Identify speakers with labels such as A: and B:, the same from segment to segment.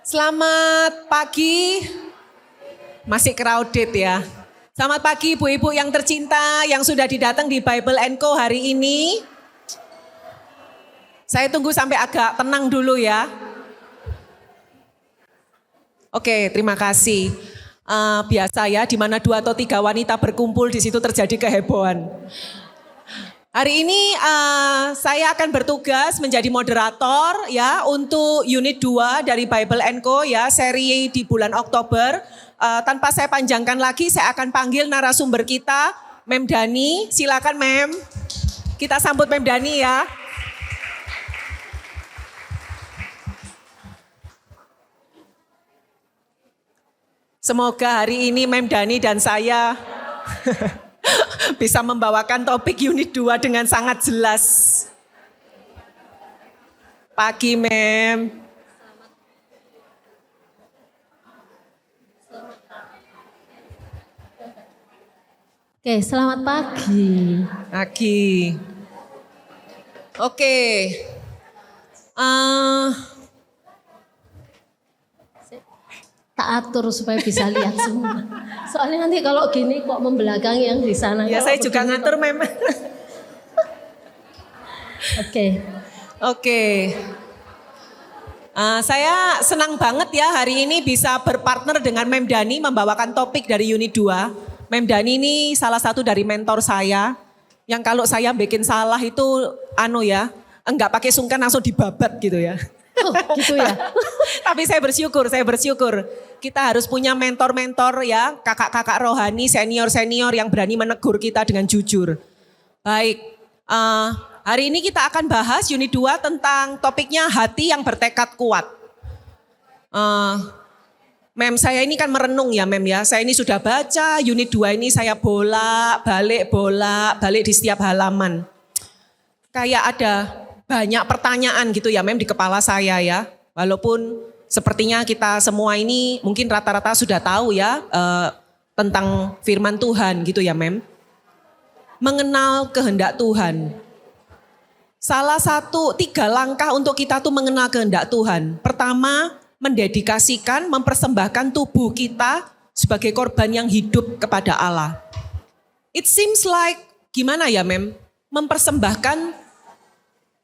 A: Selamat pagi, masih crowded ya. Selamat pagi ibu-ibu yang tercinta yang sudah didatang di Bible & Co hari ini. Saya tunggu sampai agak tenang dulu ya. Oke, terima kasih. Biasa ya, di mana 2 atau 3 wanita berkumpul di situ terjadi kehebohan. Hari ini saya akan bertugas menjadi moderator ya untuk unit 2 dari Bible & Co ya, seri di bulan Oktober. Tanpa saya panjangkan lagi, saya akan panggil narasumber kita, Mem Dani. Silakan Mem. Kita sambut Mem Dani ya. Semoga hari ini Mem Dani dan saya bisa membawakan topik unit 2 dengan sangat jelas. Pagi Mem.
B: Oke, selamat pagi.
A: Pagi. Oke.
B: Tak atur supaya bisa lihat semua. Soalnya nanti kalau gini kok membelakangi yang di sana.
A: Ya saya juga ngatur Mem. Oke. Saya senang banget ya hari ini bisa berpartner dengan Mem Dani membawakan topik dari unit 2. Mem Dani ini salah satu dari mentor saya. Yang kalau saya bikin salah itu enggak pakai sungkan langsung dibabat gitu ya.
B: Oh, gitu ya.
A: Tapi saya bersyukur. Kita harus punya mentor-mentor ya, kakak-kakak rohani, senior-senior yang berani menegur kita dengan jujur. Baik, hari ini kita akan bahas unit 2 tentang topiknya hati yang bertekad kuat. Mem, saya ini kan merenung ya Mem ya, saya ini sudah baca unit 2 ini saya bolak-balik di setiap halaman. Kayak ada banyak pertanyaan gitu ya Mem di kepala saya ya. Walaupun sepertinya kita semua ini mungkin rata-rata sudah tahu ya tentang firman Tuhan gitu ya Mem. Mengenal kehendak Tuhan. Salah satu 3 langkah untuk kita tuh mengenal kehendak Tuhan. Pertama, mendedikasikan, mempersembahkan tubuh kita sebagai korban yang hidup kepada Allah. It seems like gimana ya Mem? Mempersembahkan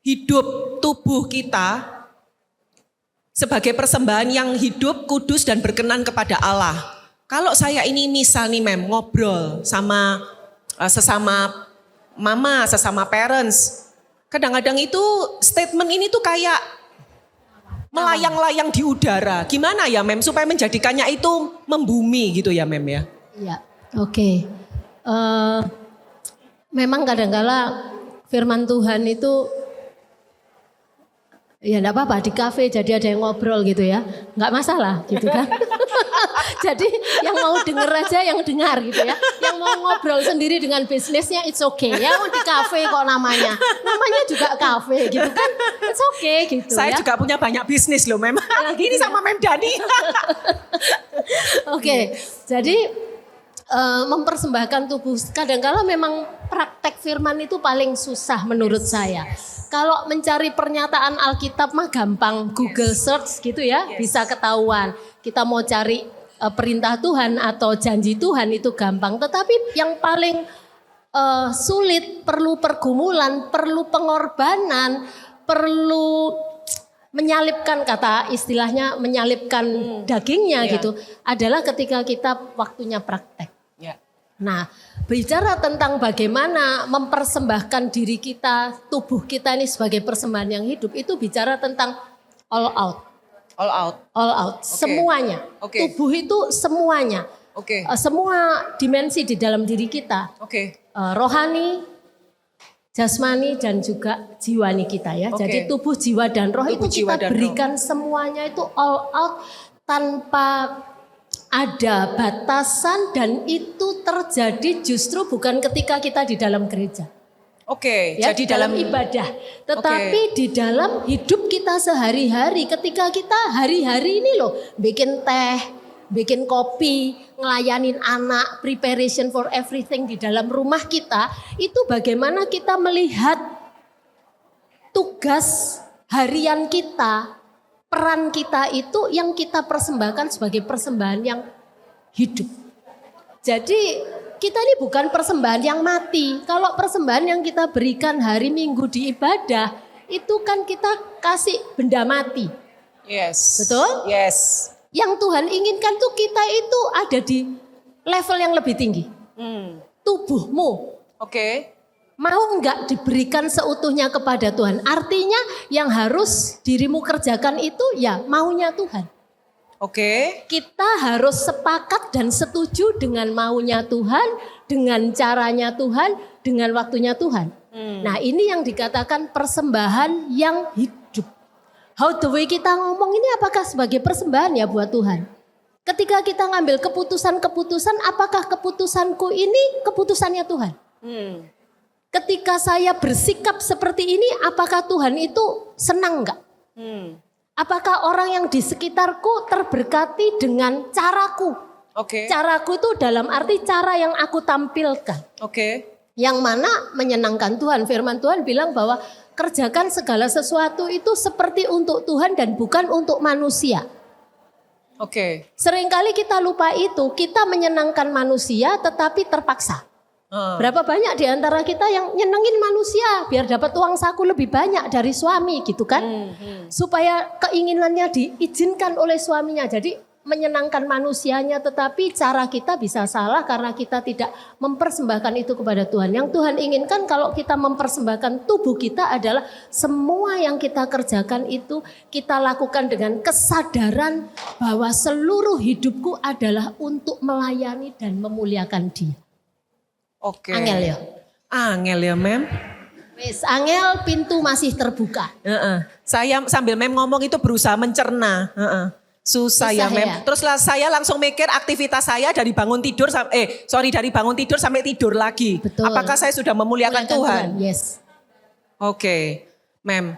A: hidup tubuh kita sebagai persembahan yang hidup, kudus dan berkenan kepada Allah. Kalau saya ini misal nih Mem ngobrol sama sesama mama, sesama parents. Kadang-kadang itu statement ini tuh kayak melayang-layang di udara. Gimana ya Mem supaya menjadikannya itu membumi gitu ya Mem ya?
B: Iya, oke. Memang kadang-kala firman Tuhan itu ya enggak apa-apa di kafe jadi ada yang ngobrol gitu ya. Enggak masalah gitu kan. Jadi yang mau denger aja yang dengar gitu ya. Yang mau ngobrol sendiri dengan bisnisnya it's okay ya. Di kafe kok namanya. Namanya juga kafe gitu kan. It's okay gitu
A: Saya
B: ya.
A: juga punya banyak bisnis loh Mem. Ini sama Mem Dani.
B: Oke, jadi mempersembahkan tubuh. Kadang-kala memang praktek firman itu paling susah menurut saya. Kalau mencari pernyataan Alkitab mah gampang, Google search gitu ya, bisa ketahuan. Kita mau cari perintah Tuhan atau janji Tuhan itu gampang. Tetapi yang paling sulit, perlu pergumulan, perlu pengorbanan, perlu menyalipkan, kata istilahnya menyalipkan dagingnya gitu, adalah ketika kita waktunya praktek. Nah, bicara tentang bagaimana mempersembahkan diri kita, tubuh kita ini sebagai persembahan yang hidup, itu bicara tentang all out.
A: All out.
B: All out, semuanya. Tubuh itu semuanya. Semua dimensi di dalam diri kita. Rohani, jasmani dan juga jiwani kita ya. Jadi tubuh, jiwa dan roh itu kita berikan semuanya itu all out tanpa ada batasan, dan itu terjadi justru bukan ketika kita di dalam gereja. Ya,
A: jadi
B: dalam ibadah. Tetapi di dalam hidup kita sehari-hari, ketika kita hari-hari ini loh bikin teh, bikin kopi, ngelayanin anak, preparation for everything di dalam rumah kita, itu bagaimana kita melihat tugas harian kita peran kita itu yang kita persembahkan sebagai persembahan yang hidup. Jadi kita ini bukan persembahan yang mati. Kalau persembahan yang kita berikan hari Minggu di ibadah, itu kan kita kasih benda mati.
A: Yes.
B: Betul?
A: Yes.
B: Yang Tuhan inginkan tuh kita itu ada di level yang lebih tinggi. Tubuhmu
A: Oke.
B: mau enggak diberikan seutuhnya kepada Tuhan. Artinya yang harus dirimu kerjakan itu ya maunya Tuhan.
A: Oke.
B: Kita harus sepakat dan setuju dengan maunya Tuhan, dengan caranya Tuhan, dengan waktunya Tuhan. Nah ini yang dikatakan persembahan yang hidup. How the way kita ngomong ini apakah sebagai persembahan ya buat Tuhan? Ketika kita ngambil keputusan-keputusan, apakah keputusanku ini keputusannya Tuhan? Ketika saya bersikap seperti ini, apakah Tuhan itu senang enggak? Apakah orang yang di sekitarku terberkati dengan caraku?
A: Oke.
B: Caraku itu dalam arti cara yang aku tampilkan.
A: Oke.
B: Yang mana menyenangkan Tuhan. Firman Tuhan bilang bahwa kerjakan segala sesuatu itu seperti untuk Tuhan dan bukan untuk manusia.
A: Oke.
B: Seringkali kita lupa itu, kita menyenangkan manusia tetapi terpaksa. Berapa banyak di antara kita yang nyenengin manusia biar dapat uang saku lebih banyak dari suami gitu kan. Supaya keinginannya diizinkan oleh suaminya. Jadi menyenangkan manusianya tetapi cara kita bisa salah karena kita tidak mempersembahkan itu kepada Tuhan. Yang Tuhan inginkan kalau kita mempersembahkan tubuh kita adalah semua yang kita kerjakan itu kita lakukan dengan kesadaran bahwa seluruh hidupku adalah untuk melayani dan memuliakan Dia.
A: Oke.
B: Angel ya.
A: Angel ya, Mem.
B: Wes, angel pintu masih terbuka.
A: Saya sambil Mem ngomong itu berusaha mencerna. Susah ya,
B: Susah
A: Mem.
B: ya.
A: Teruslah saya langsung mikir aktivitas saya dari bangun tidur dari bangun tidur sampai tidur lagi.
B: Betul.
A: Apakah saya sudah memuliakan Tuhan?
B: Yes.
A: Oke, Mem.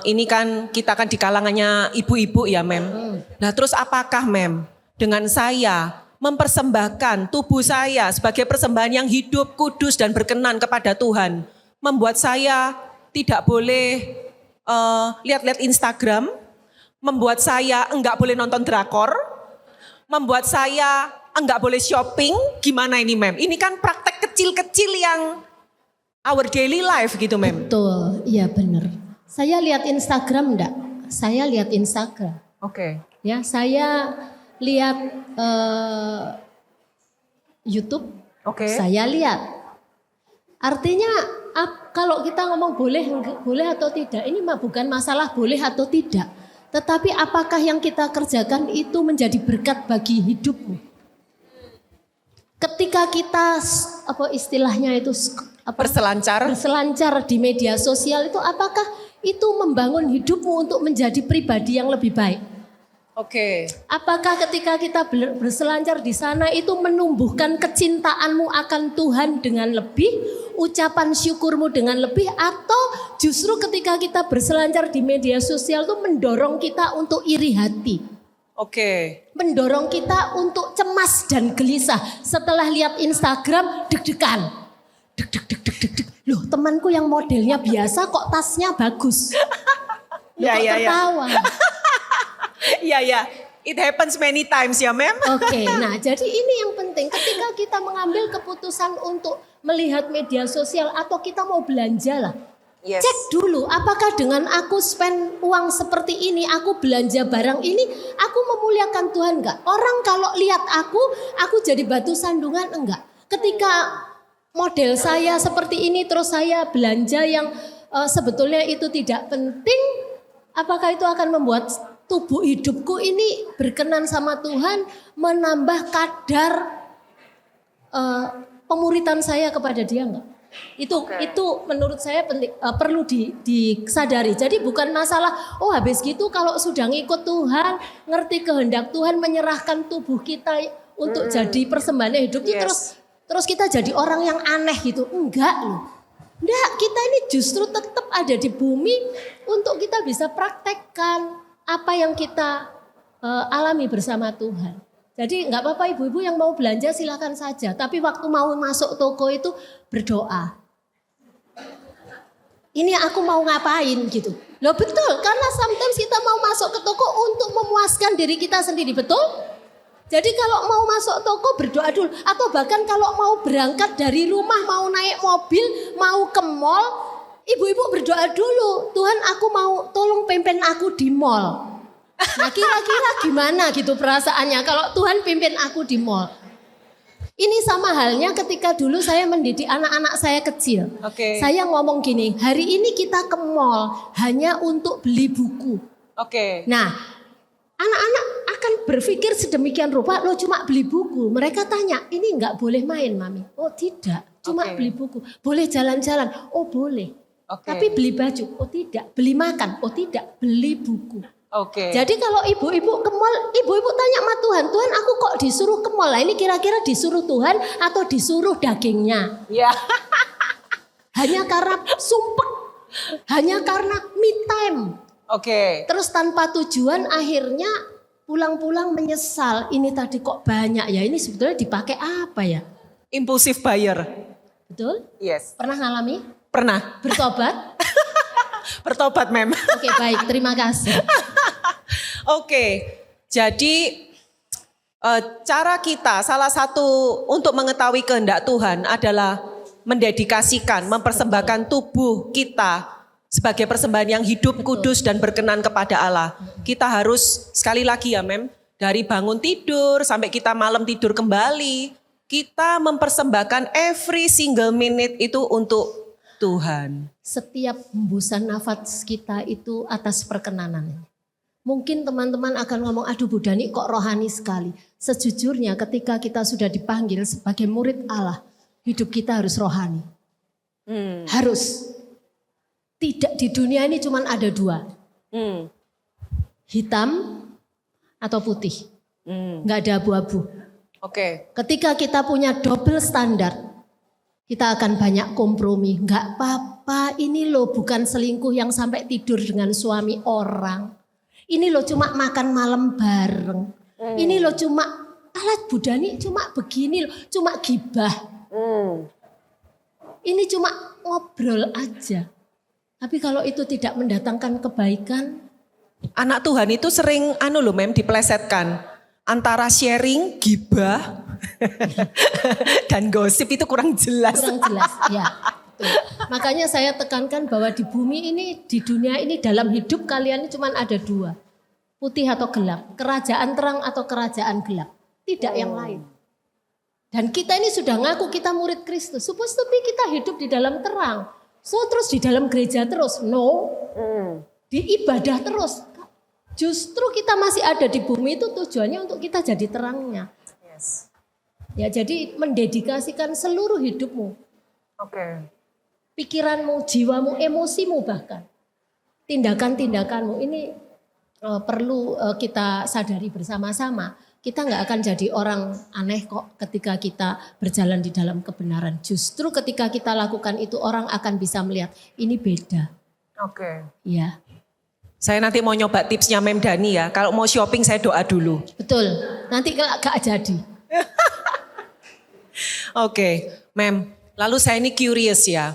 A: Ini kan kita kan di kalangannya ibu-ibu ya, Mem. Nah, terus apakah Mem dengan saya mempersembahkan tubuh saya sebagai persembahan yang hidup, kudus dan berkenan kepada Tuhan, membuat saya tidak boleh lihat-lihat Instagram, membuat saya enggak boleh nonton drakor, membuat saya enggak boleh shopping. Gimana ini, Mem? Ini kan praktek kecil-kecil yang our daily life gitu, Mem.
B: Betul, iya benar. Saya lihat Instagram enggak? Saya lihat Instagram.
A: Oke.
B: Ya, saya lihat YouTube.
A: Oke.
B: Saya lihat. Artinya kalau kita ngomong boleh atau tidak, ini mah bukan masalah boleh atau tidak. Tetapi apakah yang kita kerjakan itu menjadi berkat bagi hidupmu? Ketika kita apa istilahnya itu berselancar di media sosial itu, apakah itu membangun hidupmu untuk menjadi pribadi yang lebih baik?
A: Oke.
B: Apakah ketika kita berselancar di sana itu menumbuhkan kecintaanmu akan Tuhan dengan lebih, ucapan syukurmu dengan lebih, atau justru ketika kita berselancar di media sosial itu mendorong kita untuk iri hati?
A: Oke.
B: Mendorong kita untuk cemas dan gelisah setelah lihat Instagram, deg-degan. Deg. Loh, temanku yang modelnya biasa kok tasnya bagus. Loh, kok tertawa.
A: Iya. It happens many times ya, Mem.
B: Oke, nah jadi ini yang penting ketika kita mengambil keputusan untuk melihat media sosial atau kita mau belanja lah.
A: Yes.
B: Cek dulu apakah dengan aku spend uang seperti ini, aku belanja barang ini, aku memuliakan Tuhan enggak? Orang kalau lihat aku jadi batu sandungan enggak? Ketika model saya seperti ini terus saya belanja yang sebetulnya itu tidak penting, apakah itu akan membuat tubuh hidupku ini berkenan sama Tuhan, menambah kadar pemuritan saya kepada Dia enggak? Itu menurut saya penting, perlu disadari. Jadi bukan masalah habis gitu kalau sudah ngikut Tuhan, ngerti kehendak Tuhan, menyerahkan tubuh kita untuk jadi persembahan hidup itu terus kita jadi orang yang aneh gitu. Enggak loh. Enggak, kita ini justru tetap ada di bumi untuk kita bisa praktekkan apa yang kita alami bersama Tuhan. Jadi nggak apa-apa ibu-ibu yang mau belanja silakan saja. Tapi waktu mau masuk toko itu berdoa. Ini aku mau ngapain gitu. Loh betul, karena sometimes kita mau masuk memuaskan diri kita sendiri, betul? Jadi kalau mau masuk toko berdoa dulu. Atau bahkan kalau mau berangkat dari rumah, mau naik mobil, mau ke mall, ibu-ibu berdoa dulu. Tuhan, aku mau tolong pimpin aku di mall. Nah kira-kira gimana gitu perasaannya kalau Tuhan pimpin aku di mall. Ini sama halnya ketika dulu saya mendidik anak-anak saya kecil.
A: Oke.
B: Saya ngomong gini, hari ini kita ke mall hanya untuk beli buku.
A: Oke.
B: Nah, anak-anak akan berpikir sedemikian rupa, lo cuma beli buku. Mereka tanya, ini nggak boleh main mami? Oh tidak, cuma
A: Oke.
B: beli buku. Boleh jalan-jalan? Oh boleh.
A: Oke.
B: Tapi beli baju? Oh tidak. Beli makan? Oh tidak. Beli buku.
A: Oke.
B: Jadi kalau ibu-ibu ke mall, ibu-ibu tanya sama Tuhan, Tuhan aku kok disuruh ke mall? Nah, ini kira-kira disuruh Tuhan atau disuruh dagingnya?
A: Ya.
B: Hanya karena sumpek, hanya karena me time.
A: Oke.
B: Terus tanpa tujuan akhirnya pulang-pulang menyesal. Ini tadi kok banyak ya, ini sebetulnya dipakai apa ya?
A: Impulsive buyer.
B: Betul?
A: Yes.
B: Pernah ngalami?
A: Pernah.
B: Bertobat?
A: Bertobat mem.
B: Oke baik, terima kasih.
A: Oke, jadi cara kita salah satu untuk mengetahui kehendak Tuhan adalah mendedikasikan, mempersembahkan tubuh kita sebagai persembahan yang hidup, kudus dan berkenan kepada Allah. Kita harus sekali lagi ya mem, dari bangun tidur sampai kita malam tidur kembali, kita mempersembahkan every single minute itu untuk Tuhan.
B: Setiap hembusan nafas kita itu atas perkenanan. Mungkin teman-teman akan ngomong, aduh Bu Dani kok rohani sekali. Sejujurnya ketika kita sudah dipanggil sebagai murid Allah, hidup kita harus rohani. Harus. Tidak, di dunia ini cuma ada dua. Hitam atau putih. Nggak ada abu-abu.
A: Oke.
B: Ketika kita punya double standar, kita akan banyak kompromi. Nggak apa-apa, ini loh bukan selingkuh yang sampai tidur dengan suami orang. Ini loh cuma makan malam bareng. Ini loh cuma, alat Budani cuma begini loh, cuma gibah. Ini cuma ngobrol aja. Tapi kalau itu tidak mendatangkan kebaikan.
A: Anak Tuhan itu sering mem diplesetkan. Antara sharing, gibah, dan gosip itu kurang jelas.
B: Kurang jelas, ya. Betul. Makanya saya tekankan bahwa di bumi ini, di dunia ini, dalam hidup kalian ini cuma ada dua. Putih atau gelap. Kerajaan terang atau kerajaan gelap. Tidak yang lain. Dan kita ini sudah ngaku kita murid Kristus. Supposed to be kita hidup di dalam terang. So terus di dalam gereja terus. No. Di ibadah terus. Justru kita masih ada di bumi itu tujuannya untuk kita jadi terangnya.
A: Yes.
B: Ya jadi mendedikasikan seluruh hidupmu.
A: Oke.
B: Pikiranmu, jiwamu, emosimu bahkan. Tindakan-tindakanmu ini perlu kita sadari bersama-sama. Kita nggak akan jadi orang aneh kok ketika kita berjalan di dalam kebenaran. Justru ketika kita lakukan itu orang akan bisa melihat ini beda.
A: Oke.
B: Ya,
A: Saya nanti mau nyoba tipsnya Mem Dani ya. Kalau mau shopping saya doa dulu.
B: betul. Nanti gak jadi.
A: Oke, Mem. Lalu saya ini curious ya.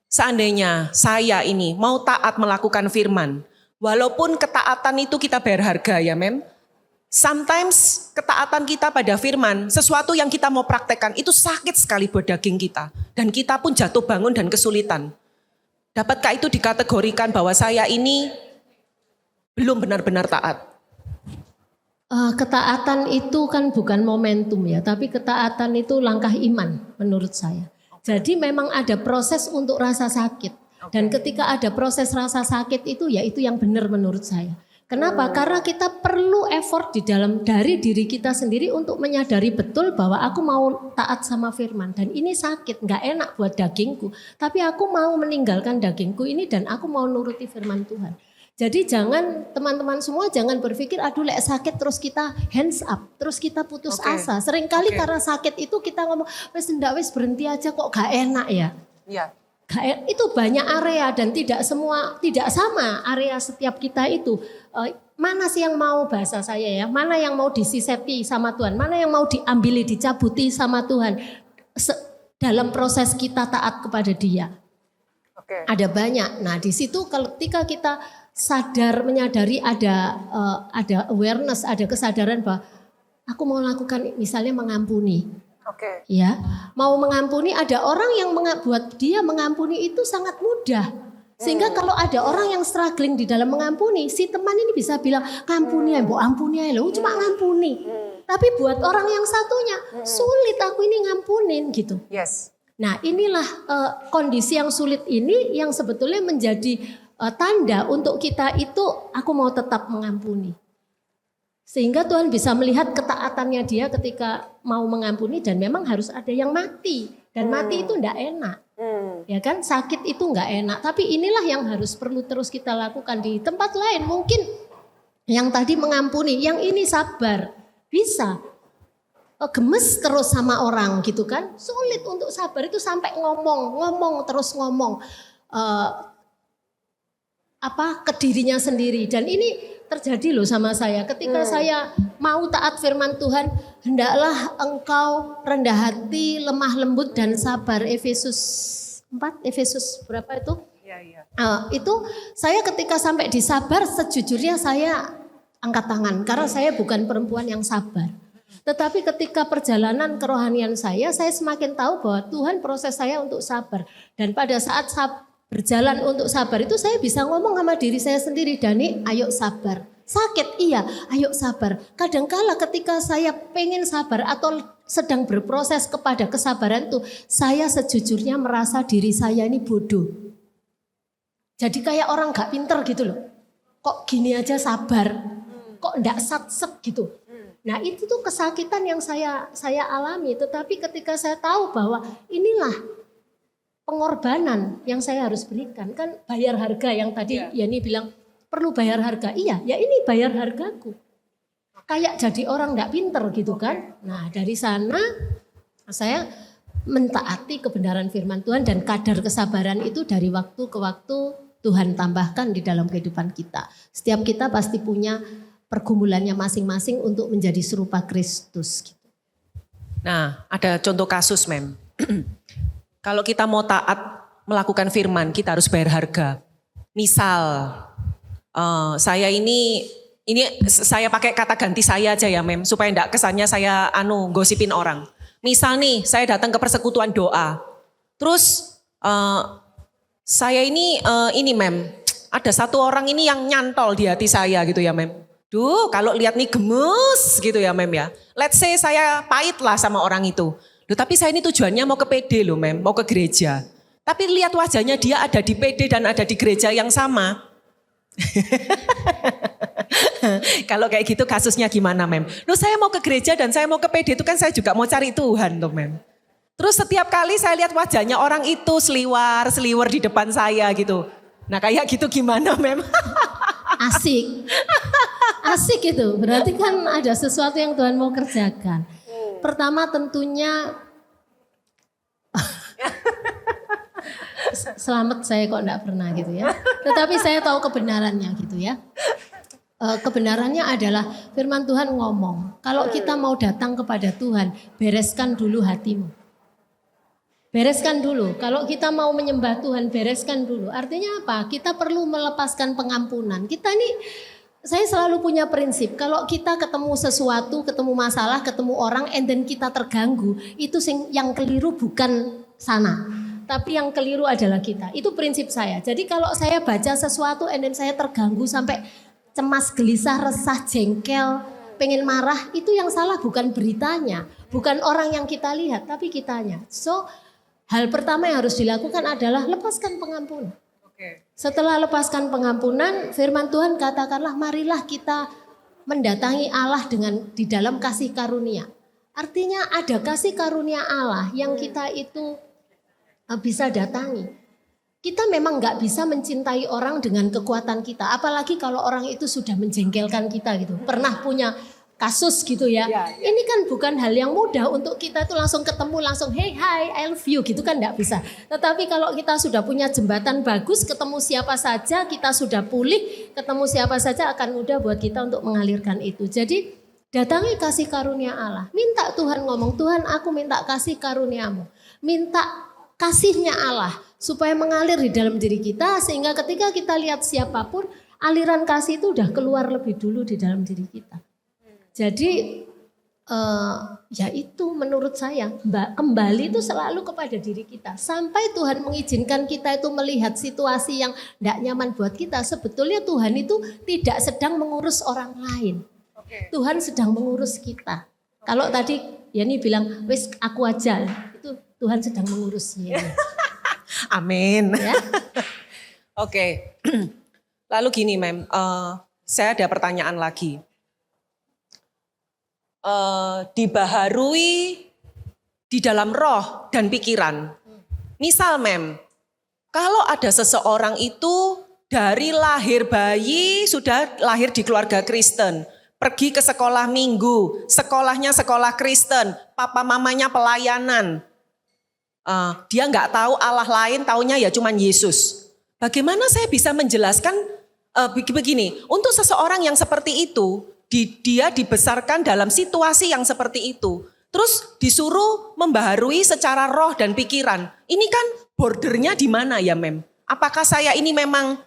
A: Seandainya saya ini mau taat melakukan firman. Walaupun ketaatan itu kita bayar harga ya Mem. Sometimes ketaatan kita pada firman, sesuatu yang kita mau praktekkan itu sakit sekali buat daging kita. Dan kita pun jatuh bangun dan kesulitan. Dapatkah itu dikategorikan bahwa saya ini belum benar-benar taat?
B: Ketaatan itu kan bukan momentum ya, tapi ketaatan itu langkah iman menurut saya. Jadi memang ada proses untuk rasa sakit. Dan ketika ada proses rasa sakit itu ya itu yang benar menurut saya. Kenapa? Karena kita perlu effort di dalam dari diri kita sendiri untuk menyadari betul bahwa aku mau taat sama firman. Dan ini sakit, gak enak buat dagingku. Tapi aku mau meninggalkan dagingku ini dan aku mau nuruti firman Tuhan. Jadi jangan teman-teman semua jangan berpikir aduh lek sakit terus kita hands up. Terus kita putus asa. Seringkali karena sakit itu kita ngomong wes ndak wes berhenti aja kok gak enak ya.
A: Iya.
B: Itu banyak area dan tidak sama area setiap kita itu. Mana sih yang mau bahasa saya ya? Mana yang mau disiseti sama Tuhan? Mana yang mau diambili, dicabuti sama Tuhan? Dalam proses kita taat kepada Dia.
A: Oke.
B: Ada banyak. Nah di situ ketika kita sadar, menyadari ada awareness, ada kesadaran bahwa aku mau lakukan misalnya mengampuni.
C: Oke.
B: Ya, mau mengampuni, ada orang yang buat dia mengampuni itu sangat mudah. Sehingga kalau ada orang yang struggling di dalam mengampuni, si teman ini bisa bilang, ngampuni ya, mbok ampuni ya, lo cuma ngampuni. Tapi buat orang yang satunya, sulit aku ini ngampunin gitu.
C: Yes.
B: Nah inilah kondisi yang sulit ini yang sebetulnya menjadi tanda untuk kita itu, aku mau tetap mengampuni. Sehingga Tuhan bisa melihat ketaatannya dia ketika mau mengampuni dan memang harus ada yang mati. Dan mati itu enggak enak. Ya kan, sakit itu enggak enak. Tapi inilah yang harus perlu terus kita lakukan di tempat lain. Mungkin yang tadi mengampuni, yang ini sabar. Bisa. Gemes terus sama orang gitu kan. Sulit untuk sabar itu sampai ngomong terus ngomong. Ke dirinya sendiri. Dan ini terjadi loh sama saya. Ketika saya mau taat firman Tuhan, hendaklah engkau rendah hati, lemah lembut dan sabar. Efesus 4, Efesus berapa itu?
C: Iya.
B: Itu saya ketika sampai di sabar, sejujurnya saya angkat tangan. Karena saya bukan perempuan yang sabar. Tetapi ketika perjalanan kerohanian saya semakin tahu bahwa Tuhan proses saya untuk sabar. Dan pada saat berjalan untuk sabar itu saya bisa ngomong sama diri saya sendiri, Dani ayo sabar. Sakit iya, ayo sabar. Kadangkala ketika saya pengen sabar atau sedang berproses kepada kesabaran itu, saya sejujurnya merasa diri saya ini bodoh. Jadi kayak orang gak pinter gitu loh. Kok gini aja sabar, kok ndak sat-set gitu. Nah itu tuh kesakitan yang saya alami. Tetapi ketika saya tahu bahwa inilah pengorbanan yang saya harus berikan. Kan bayar harga yang tadi Yani bilang perlu bayar harga. Iya, ya ini bayar hargaku. Kayak jadi orang gak pinter gitu kan. Nah dari sana saya mentaati kebenaran firman Tuhan dan kadar kesabaran itu dari waktu ke waktu Tuhan tambahkan di dalam kehidupan kita. Setiap kita pasti punya pergumulannya masing-masing untuk menjadi serupa Kristus. Gitu.
A: Nah ada contoh kasus Mem. Kalau kita mau taat melakukan firman, kita harus bayar harga. Misal, saya ini saya pakai kata ganti saya aja ya Mem, supaya enggak kesannya saya gosipin orang. Misal nih, saya datang ke persekutuan doa. Terus saya ini Mem, ada satu orang ini yang nyantol di hati saya gitu ya Mem. Duh, kalau lihat nih gemes gitu ya Mem ya. Let's say saya pahit lah sama orang itu. Loh, tapi saya ini tujuannya mau ke PD loh Mem, mau ke gereja. Tapi lihat wajahnya dia ada di PD dan ada di gereja yang sama. Kalau kayak gitu kasusnya gimana Mem? Loh saya mau ke gereja dan saya mau ke PD itu kan saya juga mau cari Tuhan tuh Mem. Terus setiap kali saya lihat wajahnya orang itu seliwer di depan saya gitu. Nah kayak gitu gimana Mem?
B: Asik itu, berarti kan ada sesuatu yang Tuhan mau kerjakan. Pertama tentunya selamat saya kok enggak pernah gitu ya. Tetapi saya tahu kebenarannya gitu ya. Kebenarannya adalah firman Tuhan ngomong. Kalau kita mau datang kepada Tuhan, bereskan dulu hatimu. Bereskan dulu. Kalau kita mau menyembah Tuhan, bereskan dulu. Artinya apa? Kita perlu melepaskan pengampunan. Kita nih saya selalu punya prinsip, kalau kita ketemu sesuatu, ketemu masalah, ketemu orang, and then kita terganggu, itu yang keliru bukan sana, tapi yang keliru adalah kita. Itu prinsip saya. Jadi kalau saya baca sesuatu, and then saya terganggu sampai cemas, gelisah, resah, jengkel, pengen marah, itu yang salah bukan beritanya, bukan orang yang kita lihat, tapi kitanya. So, hal pertama yang harus dilakukan adalah lepaskan pengampunan. Setelah lepaskan pengampunan, firman Tuhan katakanlah marilah kita mendatangi Allah di dalam kasih karunia. Artinya ada kasih karunia Allah yang kita itu bisa datangi. Kita memang gak bisa mencintai orang dengan kekuatan kita. Apalagi kalau orang itu sudah menjengkelkan kita gitu. Pernah punya kasus gitu ya. Ini kan bukan hal yang mudah untuk kita tuh langsung ketemu, langsung hey hi I love you gitu kan gak bisa. Tetapi kalau kita sudah punya jembatan bagus, ketemu siapa saja, kita sudah pulih, ketemu siapa saja akan mudah buat kita untuk mengalirkan itu. Jadi datangi kasih karunia Allah. Minta Tuhan ngomong, Tuhan aku minta kasih karuniamu. Minta kasihnya Allah supaya mengalir di dalam diri kita sehingga ketika kita lihat siapapun, aliran kasih itu udah keluar lebih dulu di dalam diri kita. Jadi ya itu menurut saya kembali itu selalu kepada diri kita. Sampai Tuhan mengizinkan kita itu melihat situasi yang tidak nyaman buat kita. Sebetulnya Tuhan itu tidak sedang mengurus orang lain. Tuhan sedang mengurus kita. Kalau tadi Yani bilang, wes aku aja. Itu Tuhan sedang mengurusnya.
A: Amin.
B: Ya?
A: Oke. Lalu gini Mem, saya ada pertanyaan lagi. Dibaharui di dalam roh dan pikiran. Misal Mem, kalau ada seseorang itu dari lahir bayi sudah lahir di keluarga Kristen, pergi ke sekolah minggu, sekolahnya sekolah Kristen, papa mamanya pelayanan, dia nggak tahu Allah lain, taunya ya cuman Yesus. Bagaimana saya bisa menjelaskan begini, untuk seseorang yang seperti itu, dia dibesarkan dalam situasi yang seperti itu. Terus disuruh membaharui secara roh dan pikiran. Ini kan bordernya di mana ya Mem? Apakah saya ini memang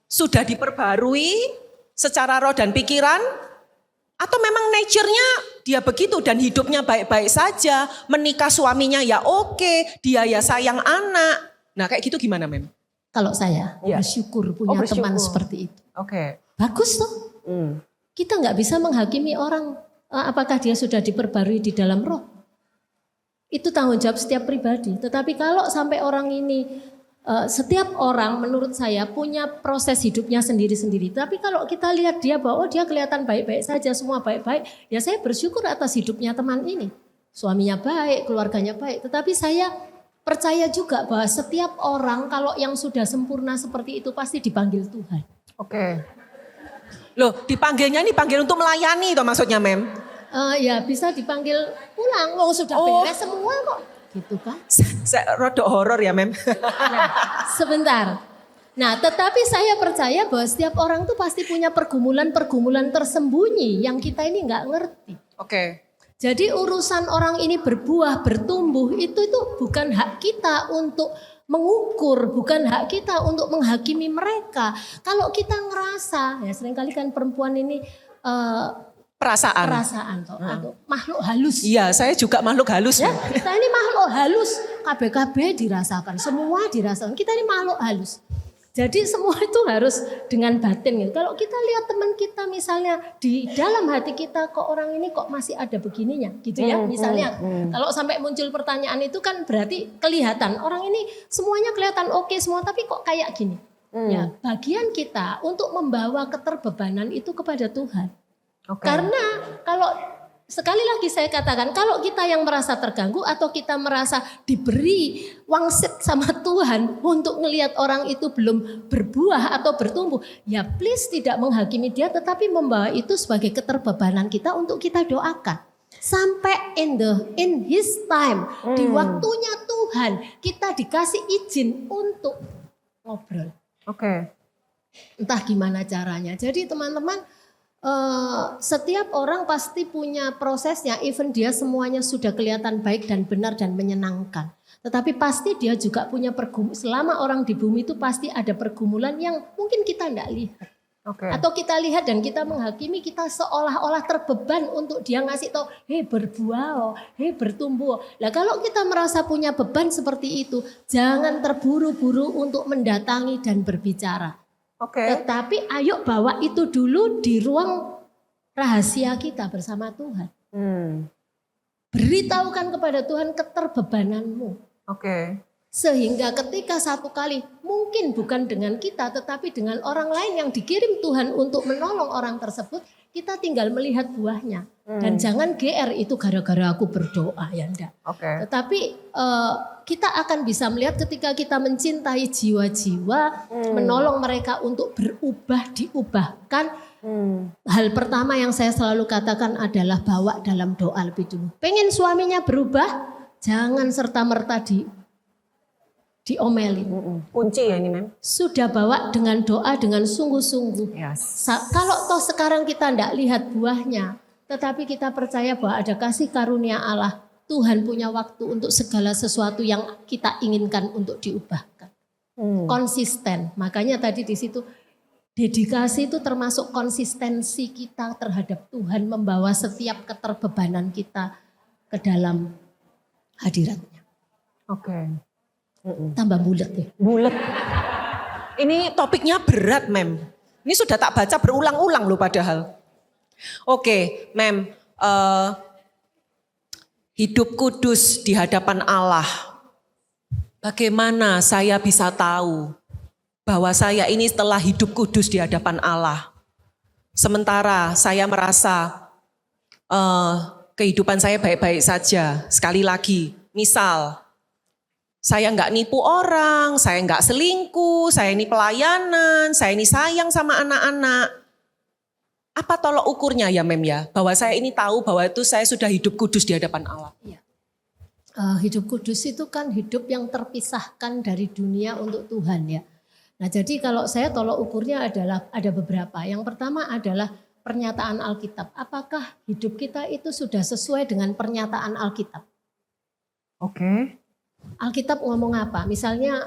A: sudah diperbarui secara roh dan pikiran? Atau memang nature-nya dia begitu dan hidupnya baik-baik saja. Menikah suaminya ya oke, dia ya sayang anak. Nah kayak gitu gimana Mem?
B: Kalau saya bersyukur punya teman seperti itu.
A: Oke.
B: Bagus tuh. Kita nggak bisa menghakimi orang apakah dia sudah diperbarui di dalam roh. Itu tanggung jawab setiap pribadi. Tetapi kalau sampai orang ini, setiap orang menurut saya punya proses hidupnya sendiri-sendiri. Tapi kalau kita lihat dia bahwa dia kelihatan baik-baik saja, semua baik-baik. Ya saya bersyukur atas hidupnya teman ini. Suaminya baik, keluarganya baik. Tetapi saya percaya juga bahwa setiap orang kalau yang sudah sempurna seperti itu pasti dipanggil Tuhan.
A: Oke. Loh, dipanggilnya ini panggil untuk melayani itu maksudnya Mem?
B: Ya bisa dipanggil pulang, sudah beres semua kok. Gitu kan.
A: Saya rodok horor ya Mem.
B: Nah, sebentar. Nah tetapi saya percaya bahwa setiap orang tuh pasti punya pergumulan-pergumulan tersembunyi yang kita ini nggak ngerti.
A: Oke.
B: Jadi urusan orang ini berbuah, bertumbuh itu bukan hak kita untuk mengukur, bukan hak kita untuk menghakimi mereka. Kalau kita ngerasa, ya seringkali kan perempuan ini perasaan atau makhluk halus.
A: Iya, saya juga makhluk halus.
B: Ya, kita ini makhluk halus, KB dirasakan, semua dirasakan. Kita ini makhluk halus. Jadi semua itu harus dengan batin gitu. Kalau kita lihat teman kita misalnya di dalam hati kita kok orang ini kok masih ada begininya gitu ya. Misalnya kalau sampai muncul pertanyaan itu kan berarti kelihatan orang ini semuanya kelihatan oke semua tapi kok kayak gini. Ya, bagian kita untuk membawa keterbebanan itu kepada Tuhan. Karena kalau sekali lagi saya katakan, kalau kita yang merasa terganggu atau kita merasa diberi wangsit sama Tuhan untuk ngelihat orang itu belum berbuah atau bertumbuh, ya please tidak menghakimi dia tetapi membawa itu sebagai keterbebanan kita untuk kita doakan. Sampai in his time, di waktunya Tuhan, kita dikasih izin untuk ngobrol. Entah gimana caranya. Jadi teman-teman, setiap orang pasti punya prosesnya, even dia semuanya sudah kelihatan baik dan benar dan menyenangkan. Tetapi pasti dia juga punya pergumulan, selama orang di bumi itu pasti ada pergumulan yang mungkin kita tidak lihat. Atau kita lihat dan kita menghakimi, kita seolah-olah terbeban untuk dia ngasih tahu, hei berbuah, hei bertumbuh. Nah kalau kita merasa punya beban seperti itu, jangan terburu-buru untuk mendatangi dan berbicara. Tetapi ayo bawa itu dulu di ruang rahasia kita bersama Tuhan. Beritahukan kepada Tuhan keterbebananmu. Sehingga ketika satu kali mungkin bukan dengan kita tetapi dengan orang lain yang dikirim Tuhan untuk menolong orang tersebut, kita tinggal melihat buahnya. Dan jangan GR itu gara-gara aku berdoa ya enggak. Tetapi kita akan bisa melihat ketika kita mencintai jiwa-jiwa, menolong mereka untuk berubah, diubahkan. Hal pertama yang saya selalu katakan adalah bawa dalam doa lebih dulu. Pengen suaminya berubah, jangan serta-merta diomelin.
A: Kunci ya ini Mem.
B: Sudah bawa dengan doa dengan sungguh-sungguh. Kalau toh sekarang kita tidak lihat buahnya, tetapi kita percaya bahwa ada kasih karunia Allah. Tuhan punya waktu untuk segala sesuatu yang kita inginkan untuk diubahkan. Konsisten. Makanya tadi di situ Dedikasi itu termasuk konsistensi kita terhadap Tuhan, membawa setiap keterbebanan kita ke dalam hadiratnya.
C: Oke.
B: Tambah bulat ya.
C: Bulat.
A: Ini topiknya berat, Mem. Ini sudah tak baca berulang-ulang loh padahal. Oke, Mem. Hidup kudus di hadapan Allah. Bagaimana saya bisa tahu bahwa saya ini telah hidup kudus di hadapan Allah? Sementara saya merasa kehidupan saya baik-baik saja. Sekali lagi, misal saya nggak nipu orang, saya nggak selingkuh, saya ini pelayanan, saya ini sayang sama anak-anak. Apa tolok ukurnya ya Mem ya? Bahwa saya ini tahu bahwa itu saya sudah hidup kudus di hadapan Allah.
B: Ya. Hidup kudus itu kan hidup yang terpisahkan dari dunia untuk Tuhan ya. Nah jadi kalau saya tolok ukurnya adalah ada beberapa. Yang pertama adalah pernyataan Alkitab. Apakah hidup kita itu sudah sesuai dengan pernyataan Alkitab?
C: Oke.
B: Alkitab ngomong apa? Misalnya,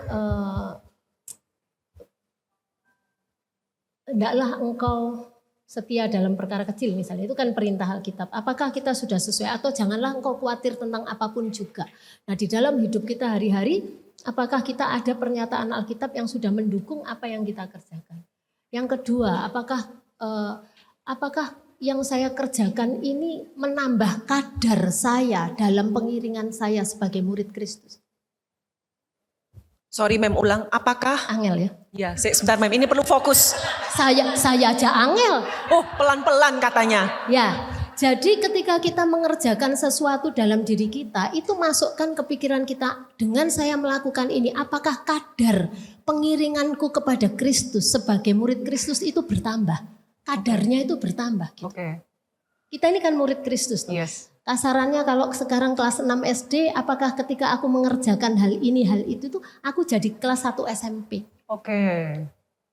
B: hendaklah engkau setia dalam perkara kecil misalnya, itu kan perintah Alkitab. Apakah kita sudah sesuai atau janganlah engkau khawatir tentang apapun juga. Nah di dalam hidup kita hari-hari, apakah kita ada pernyataan Alkitab yang sudah mendukung apa yang kita kerjakan. Yang kedua, apakah yang saya kerjakan ini menambah kadar saya dalam pengiringan saya sebagai murid Kristus.
A: Sorry Mem, ulang. Apakah?
B: Angel ya?
A: Ya, sebentar Mem, ini perlu fokus.
B: Saya aja angel.
A: Oh, pelan-pelan katanya.
B: Ya, jadi ketika kita mengerjakan sesuatu dalam diri kita, itu masukkan ke pikiran kita, dengan saya melakukan ini, apakah kadar pengiringanku kepada Kristus sebagai murid Kristus itu bertambah? Kadarnya itu bertambah. Gitu.
C: Oke.
B: Kita ini kan murid Kristus. Toh.
C: Yes.
B: Kasarannya kalau sekarang kelas 6 SD, apakah ketika aku mengerjakan hal ini, hal itu tuh aku jadi kelas 1 SMP.
C: Oke.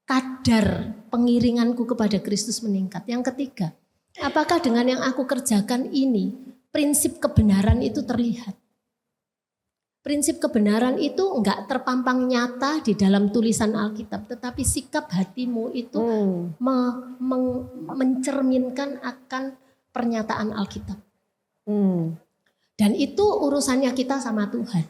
B: Kadar pengiringanku kepada Kristus meningkat. Yang ketiga, apakah dengan yang aku kerjakan ini, prinsip kebenaran itu terlihat? Prinsip kebenaran itu enggak terpampang nyata di dalam tulisan Alkitab, tetapi sikap hatimu itu mencerminkan akan pernyataan Alkitab. Dan itu urusannya kita sama Tuhan.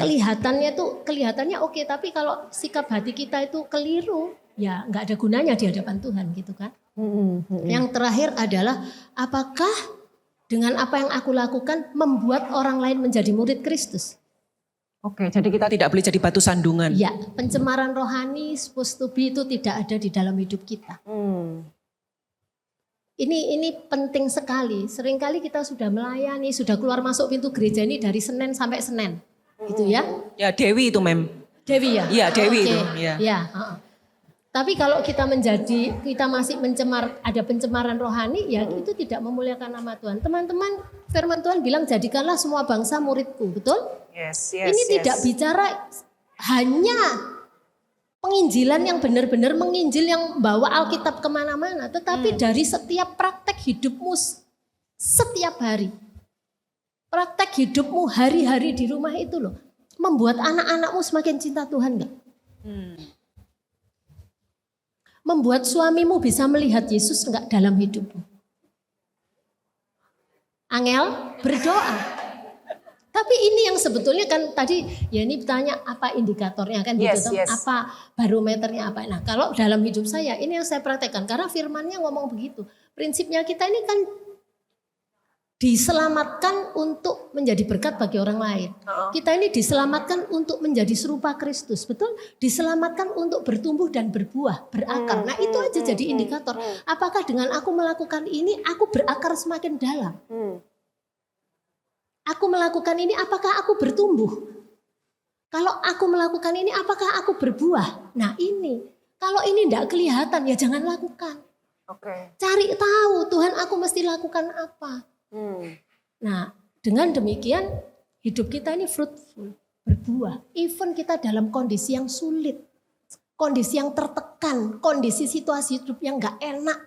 B: Kelihatannya oke, tapi kalau sikap hati kita itu keliru, ya nggak ada gunanya di hadapan Tuhan gitu kan. Yang terakhir adalah apakah dengan apa yang aku lakukan membuat orang lain menjadi murid Kristus?
A: Oke, jadi kita tidak boleh jadi batu sandungan.
B: Ya, pencemaran rohani supposed to be itu tidak ada di dalam hidup kita. Ini penting sekali. Seringkali kita sudah melayani, sudah keluar masuk pintu gereja ini dari Senin sampai Senin. Gitu ya.
A: Ya Dewi itu Mem.
B: Dewi ya?
A: Iya Dewi itu.
B: Ya. Tapi kalau kita masih ada pencemaran rohani, ya itu tidak memuliakan nama Tuhan. Teman-teman, firman Tuhan bilang jadikanlah semua bangsa muridku, betul?
C: Yes.
B: Ini tidak bicara hanya penginjilan yang benar-benar menginjil yang bawa Alkitab kemana-mana. Tetapi dari setiap praktek hidupmu setiap hari. Praktek hidupmu hari-hari di rumah itu loh. Membuat anak-anakmu semakin cinta Tuhan gak? Membuat suamimu bisa melihat Yesus enggak dalam hidupmu? Angel, berdoa. Tapi ini yang sebetulnya kan tadi ya ini bertanya apa indikatornya kan gitu.
C: Yes.
B: Apa barometernya apa. Nah kalau dalam hidup saya ini yang saya praktekkan karena firmannya ngomong begitu. Prinsipnya kita ini kan diselamatkan untuk menjadi berkat bagi orang lain. Kita ini diselamatkan untuk menjadi serupa Kristus, betul? Diselamatkan untuk bertumbuh dan berbuah, berakar. Nah itu aja jadi indikator. Apakah dengan aku melakukan ini, aku berakar semakin dalam? Aku melakukan ini, apakah aku bertumbuh? Kalau aku melakukan ini, apakah aku berbuah? Nah ini, kalau ini tidak kelihatan ya jangan lakukan. Cari tahu Tuhan aku mesti lakukan apa. Nah dengan demikian hidup kita ini fruitful, berbuah. Even kita dalam kondisi yang sulit, kondisi yang tertekan, kondisi situasi hidup yang gak enak.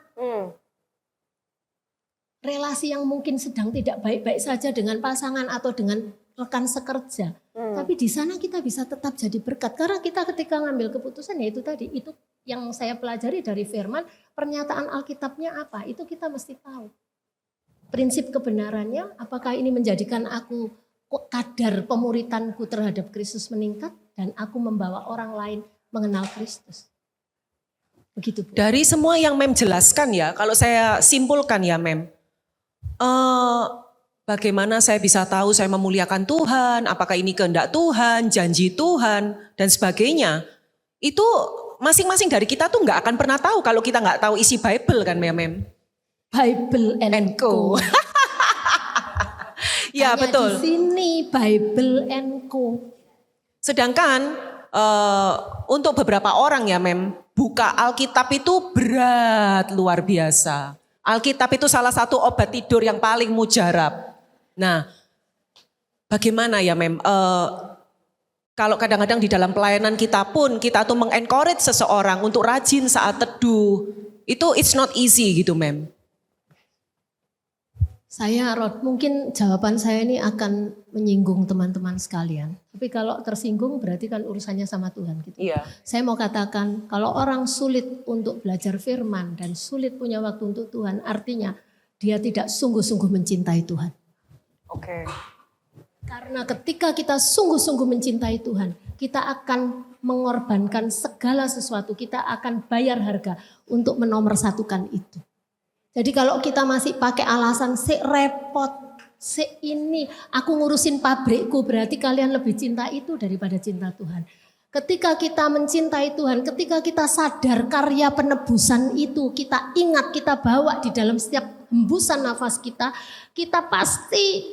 B: Relasi yang mungkin sedang tidak baik-baik saja dengan pasangan atau dengan rekan sekerja. Tapi di sana kita bisa tetap jadi berkat. Karena kita ketika ngambil keputusan ya itu tadi, itu yang saya pelajari dari firman, pernyataan Alkitabnya apa, itu kita mesti tahu. Prinsip kebenarannya, apakah ini menjadikan aku kadar pemuritanku terhadap Kristus meningkat dan aku membawa orang lain mengenal Kristus. Begitu Bu.
A: Dari semua yang Mem jelaskan ya, kalau saya simpulkan ya Mem, bagaimana saya bisa tahu saya memuliakan Tuhan, apakah ini kehendak Tuhan, janji Tuhan, dan sebagainya. Itu masing-masing dari kita tuh nggak akan pernah tahu kalau kita nggak tahu isi Bible kan Mem.
B: Bible and Co.
A: Ya
B: Hanya
A: betul.
B: di sini Bible and Co.
A: Sedangkan untuk beberapa orang ya Mem, buka Alkitab itu berat luar biasa. Alkitab itu salah satu obat tidur yang paling mujarab. Nah, bagaimana ya Mem? Kalau kadang-kadang di dalam pelayanan kita pun kita tuh mengencourage seseorang untuk rajin saat teduh. Itu it's not easy gitu Mem.
B: Saya Rod, mungkin jawaban saya ini akan menyinggung teman-teman sekalian. Tapi kalau tersinggung berarti kan urusannya sama Tuhan gitu.
A: Iya.
B: Saya mau katakan kalau orang sulit untuk belajar firman dan sulit punya waktu untuk Tuhan, artinya dia tidak sungguh-sungguh mencintai Tuhan.
A: Oke.
B: Karena ketika kita sungguh-sungguh mencintai Tuhan, kita akan mengorbankan segala sesuatu, kita akan bayar harga untuk menomorsatukan itu. Jadi kalau kita masih pakai alasan repot, ini aku ngurusin pabrikku, berarti kalian lebih cinta itu daripada cinta Tuhan. Ketika kita mencintai Tuhan, ketika kita sadar karya penebusan itu, kita ingat, kita bawa di dalam setiap hembusan nafas kita pasti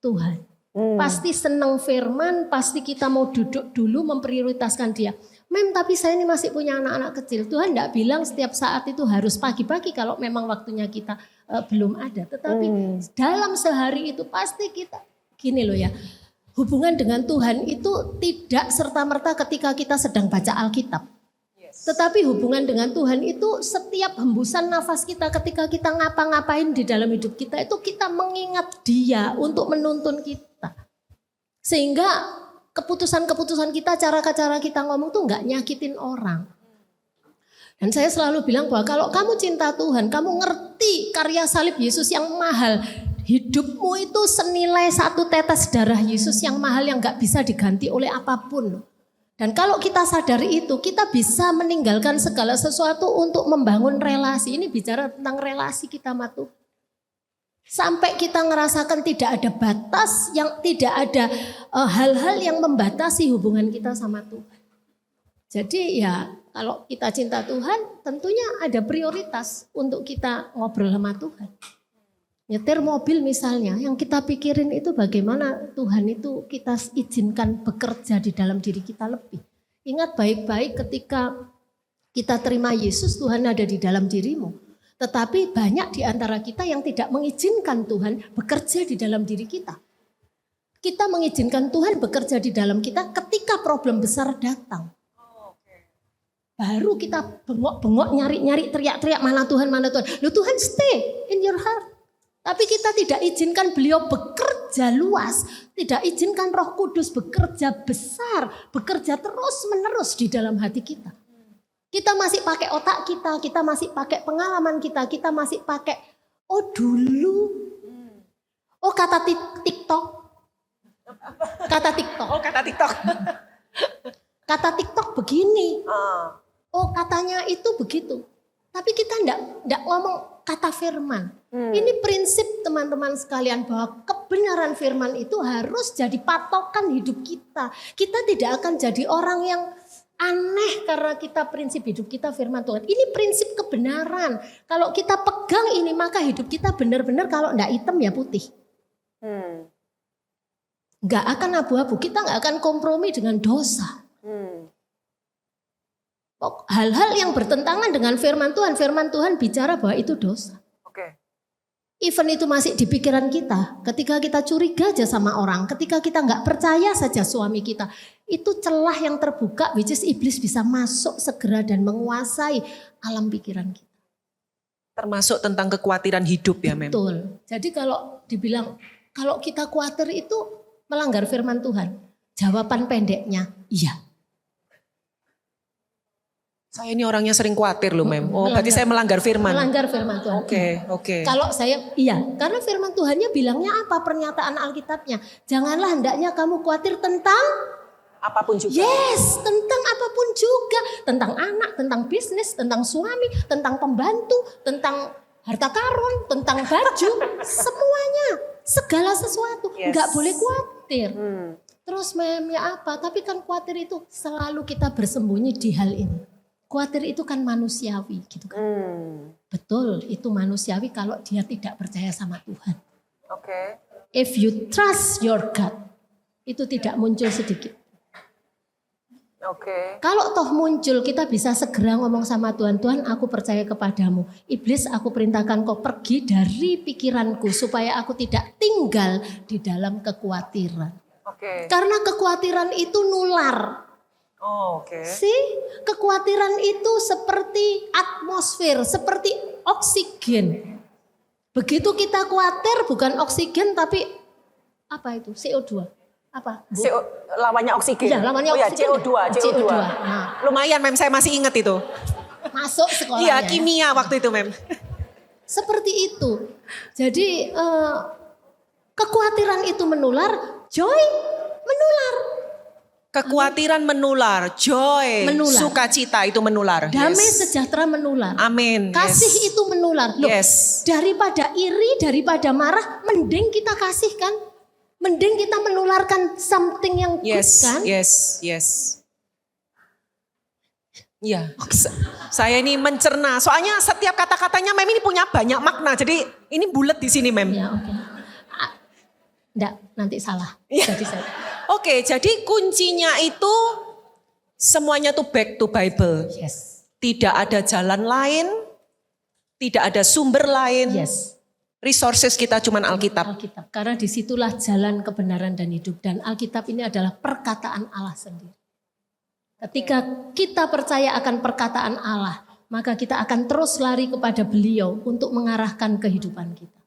B: Tuhan. Pasti senang firman, pasti kita mau duduk dulu memprioritaskan dia. Mem, tapi saya ini masih punya anak-anak kecil. Tuhan tidak bilang setiap saat itu harus pagi-pagi kalau memang waktunya kita belum ada. Tetapi dalam sehari itu pasti kita, gini loh ya, hubungan dengan Tuhan itu tidak serta-merta ketika kita sedang baca Alkitab. Tetapi hubungan dengan Tuhan itu setiap hembusan nafas kita ketika kita ngapa-ngapain di dalam hidup kita itu kita mengingat Dia untuk menuntun kita. Sehingga keputusan-keputusan kita, cara-cara kita ngomong tuh nggak nyakitin orang. Dan saya selalu bilang bahwa kalau kamu cinta Tuhan, kamu ngerti karya salib Yesus yang mahal. Hidupmu itu senilai satu tetes darah Yesus yang mahal yang nggak bisa diganti oleh apapun. Dan kalau kita sadari itu, kita bisa meninggalkan segala sesuatu untuk membangun relasi. Ini bicara tentang relasi kita sama Tuhan. Sampai kita ngerasakan tidak ada batas, yang tidak ada hal-hal yang membatasi hubungan kita sama Tuhan. Jadi ya kalau kita cinta Tuhan tentunya ada prioritas untuk kita ngobrol sama Tuhan. Nyetir mobil misalnya, yang kita pikirin itu bagaimana Tuhan itu kita izinkan bekerja di dalam diri kita lebih. Ingat baik-baik ketika kita terima Yesus, Tuhan ada di dalam dirimu. Tetapi banyak di antara kita yang tidak mengizinkan Tuhan bekerja di dalam diri kita. Kita mengizinkan Tuhan bekerja di dalam kita ketika problem besar datang. Baru kita bengok-bengok, nyari-nyari, teriak-teriak, mana Tuhan, mana Tuhan. Loh Tuhan stay in your heart. Tapi kita tidak izinkan beliau bekerja luas. Tidak izinkan Roh Kudus bekerja besar, bekerja terus-menerus di dalam hati kita. Kita masih pakai otak kita masih pakai pengalaman kita masih pakai, oh dulu. Oh kata TikTok. Kata TikTok.
A: Oh kata TikTok.
B: Kata TikTok begini. Oh katanya itu begitu. Tapi kita enggak ngomong kata firman. Ini prinsip teman-teman sekalian bahwa kebenaran firman itu harus jadi patokan hidup kita. Kita tidak akan jadi orang yang aneh karena kita prinsip hidup kita firman Tuhan. Ini prinsip kebenaran. Kalau kita pegang ini maka hidup kita benar-benar kalau enggak hitam ya putih. Enggak akan abu-abu, kita enggak akan kompromi dengan dosa. Hal-hal yang bertentangan dengan firman Tuhan bicara bahwa itu dosa. Even itu masih di pikiran kita, ketika kita curiga aja sama orang, ketika kita nggak percaya saja suami kita, itu celah yang terbuka, which is iblis bisa masuk segera dan menguasai alam pikiran kita.
A: Termasuk tentang kekhawatiran hidup ya Mem.
B: Betul. Jadi kalau dibilang Kalau kita khawatir itu melanggar firman Tuhan. Jawaban pendeknya, iya.
A: Saya ini orangnya sering khawatir loh, Mem. Oh, berarti saya melanggar firman.
B: Melanggar firman Tuhan.
A: Oke.
B: Kalau saya, iya. Karena firman Tuhannya bilangnya apa? Pernyataan Alkitabnya. Janganlah hendaknya kamu khawatir tentang
A: apapun juga.
B: yes, tentang apapun juga. Tentang anak, tentang bisnis, tentang suami, tentang pembantu, tentang harta karun, tentang baju. Semuanya, segala sesuatu.
A: Yes.
B: Nggak boleh khawatir. Terus Mem, ya apa? Tapi kan khawatir itu selalu kita bersembunyi di hal ini. Khawatir itu kan manusiawi gitu kan. Betul, itu manusiawi kalau dia tidak percaya sama Tuhan.
A: Oke.
B: If you trust your God, itu tidak muncul sedikit.
A: Oke.
B: Kalau toh muncul, kita bisa segera ngomong sama Tuhan, Tuhan aku percaya kepadamu. Iblis aku perintahkan kau pergi dari pikiranku supaya aku tidak tinggal di dalam kekhawatiran.
A: Oke.
B: Karena kekhawatiran itu nular.
A: Oh, oke.
B: Kekhawatiran itu seperti atmosfer, seperti oksigen. Begitu kita khawatir bukan oksigen tapi apa itu? CO2. Apa?
A: Lawannya oksigen.
B: Iya, lawannya oksigen.
A: CO2.
B: Nah,
A: Lumayan, Mem, saya masih ingat itu.
B: masuk
A: Iya,
B: sekolahnya.
A: kimia waktu itu, Mem.
B: Seperti itu. Jadi kekhawatiran itu menular, joy menular.
A: Kekhawatiran menular, joy,
B: Menular.
A: sukacita itu menular.
B: Damai
A: Yes.
B: sejahtera menular.
A: Amin.
B: Kasih itu menular. Loh,
A: Yes.
B: daripada iri, daripada marah, mending kita kasih kan? Mending kita menularkan something yang good
A: Yes,
B: kan?
A: yes. Iya, saya ini mencerna. Soalnya setiap kata-katanya Mem ini punya banyak makna. Jadi ini bulat di sini, Mem.
B: Ya, oke. Enggak, nanti salah.
A: Iya.
B: Jadi saya.
A: Oke, jadi kuncinya itu semuanya tuh back to Bible.
B: Yes.
A: Tidak ada jalan lain, tidak ada sumber lain.
B: Yes.
A: Resources kita cuman Alkitab.
B: Alkitab. Karena disitulah jalan kebenaran dan hidup. Dan Alkitab ini adalah perkataan Allah sendiri. Ketika kita percaya akan perkataan Allah, maka kita akan terus lari kepada beliau untuk mengarahkan kehidupan kita.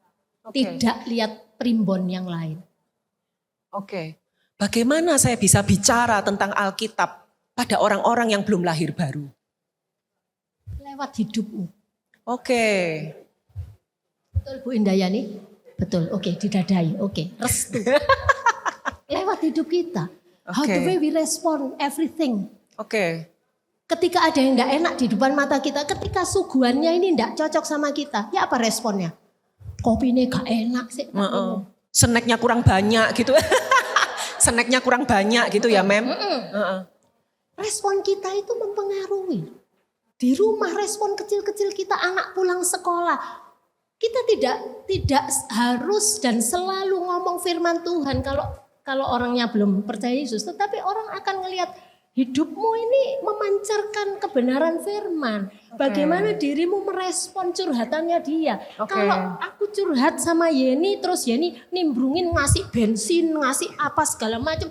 B: Tidak lihat primbon yang lain.
A: Oke. Bagaimana saya bisa bicara tentang Alkitab pada orang-orang yang belum lahir baru?
B: Lewat hidupmu.
A: Oke.
B: Betul Bu Indayani? Betul, oke, didadai, oke, restu. Lewat hidup kita. How the way we respond everything.
A: Oke.
B: Ketika ada yang tidak enak di depan mata kita, ketika suguhannya ini tidak cocok sama kita, ya apa responnya? Kopi ini gak enak sih.
A: Snacknya kurang banyak gitu. Snacknya kurang banyak gitu ya, Mem.
B: Respon kita itu mempengaruhi. Di rumah respon kecil-kecil kita, anak pulang sekolah. Kita tidak harus dan selalu ngomong firman Tuhan kalau orangnya belum percaya Yesus. Tetapi orang akan ngelihat hidupmu ini memancarkan kebenaran firman. Bagaimana dirimu merespon curhatannya dia. Kalau aku curhat sama Yeni, terus Yeni nimbrungin ngasih bensin, ngasih apa segala macam,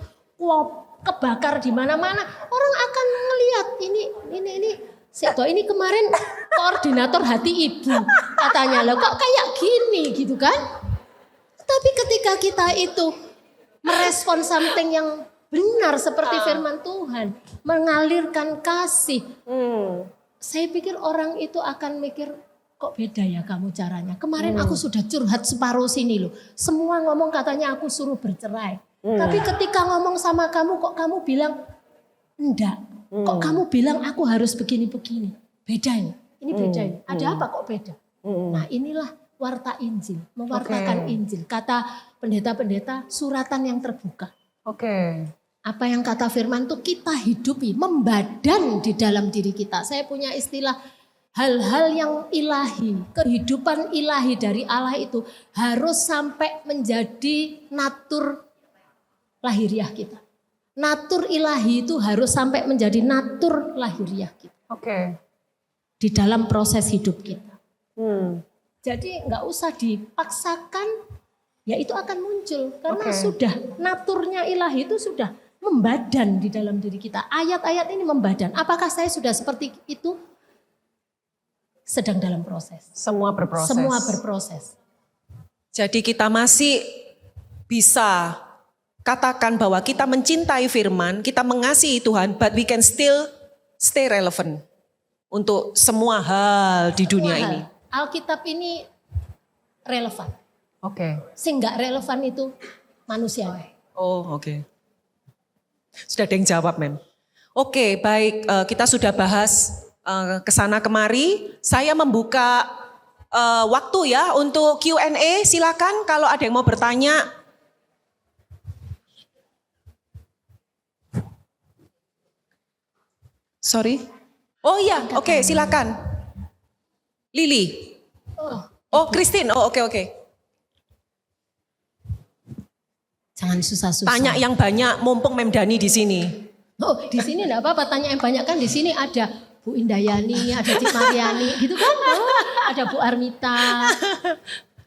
B: kebakar di mana-mana, orang akan ngelihat ini kemarin koordinator hati ibu katanya, loh kok kayak gini gitu kan. Tapi ketika kita itu merespon something yang benar seperti firman Tuhan, mengalirkan kasih. Saya pikir orang itu akan mikir, kok beda ya kamu caranya. Kemarin aku sudah curhat separuh sini loh. Semua ngomong katanya aku suruh bercerai. Tapi ketika ngomong sama kamu kok kamu bilang enggak. Kok kamu bilang aku harus begini-begini. Beda ini. Ini beda ini. Ada apa kok beda? Nah inilah warta Injil. Mewartakan Injil. Kata pendeta-pendeta suratan yang terbuka. Apa yang kata firman itu kita hidupi, membadan di dalam diri kita. Saya punya istilah hal-hal yang ilahi, kehidupan ilahi dari Allah itu harus sampai menjadi natur lahiriah kita. Natur ilahi itu harus sampai menjadi natur lahiriah kita. Di dalam proses hidup kita. Jadi nggak usah dipaksakan, ya itu akan muncul. Karena sudah naturnya ilahi itu sudah membadan di dalam diri kita. Ayat-ayat ini membadan. Apakah saya sudah seperti itu? Sedang dalam proses.
A: Semua berproses.
B: Semua berproses.
A: Jadi kita masih bisa katakan bahwa kita mencintai firman, kita mengasihi Tuhan, but we can still stay relevant untuk semua hal di dunia
B: Semua
A: ini.
B: hal. Alkitab ini relevan.
C: Oke.
B: Sing nggak relevan itu manusia.
A: Oh, oke. Sudah ada yang jawab, Mem. Oke, baik. Kita sudah bahas ke sana kemari. Saya membuka waktu ya untuk Q&A. Silakan kalau ada yang mau bertanya. Sorry. Oh iya, oke, silakan. Lili. Oh, Christine. Oh, oke.
B: Jangan susah-susah.
A: Tanya yang banyak, mumpung Mem Dani di sini.
B: Oh, di sini enggak apa-apa, tanya yang banyak kan. Di sini ada Bu Indayani, ada Cik Mariani, gitu kan. Oh, ada Bu Armita.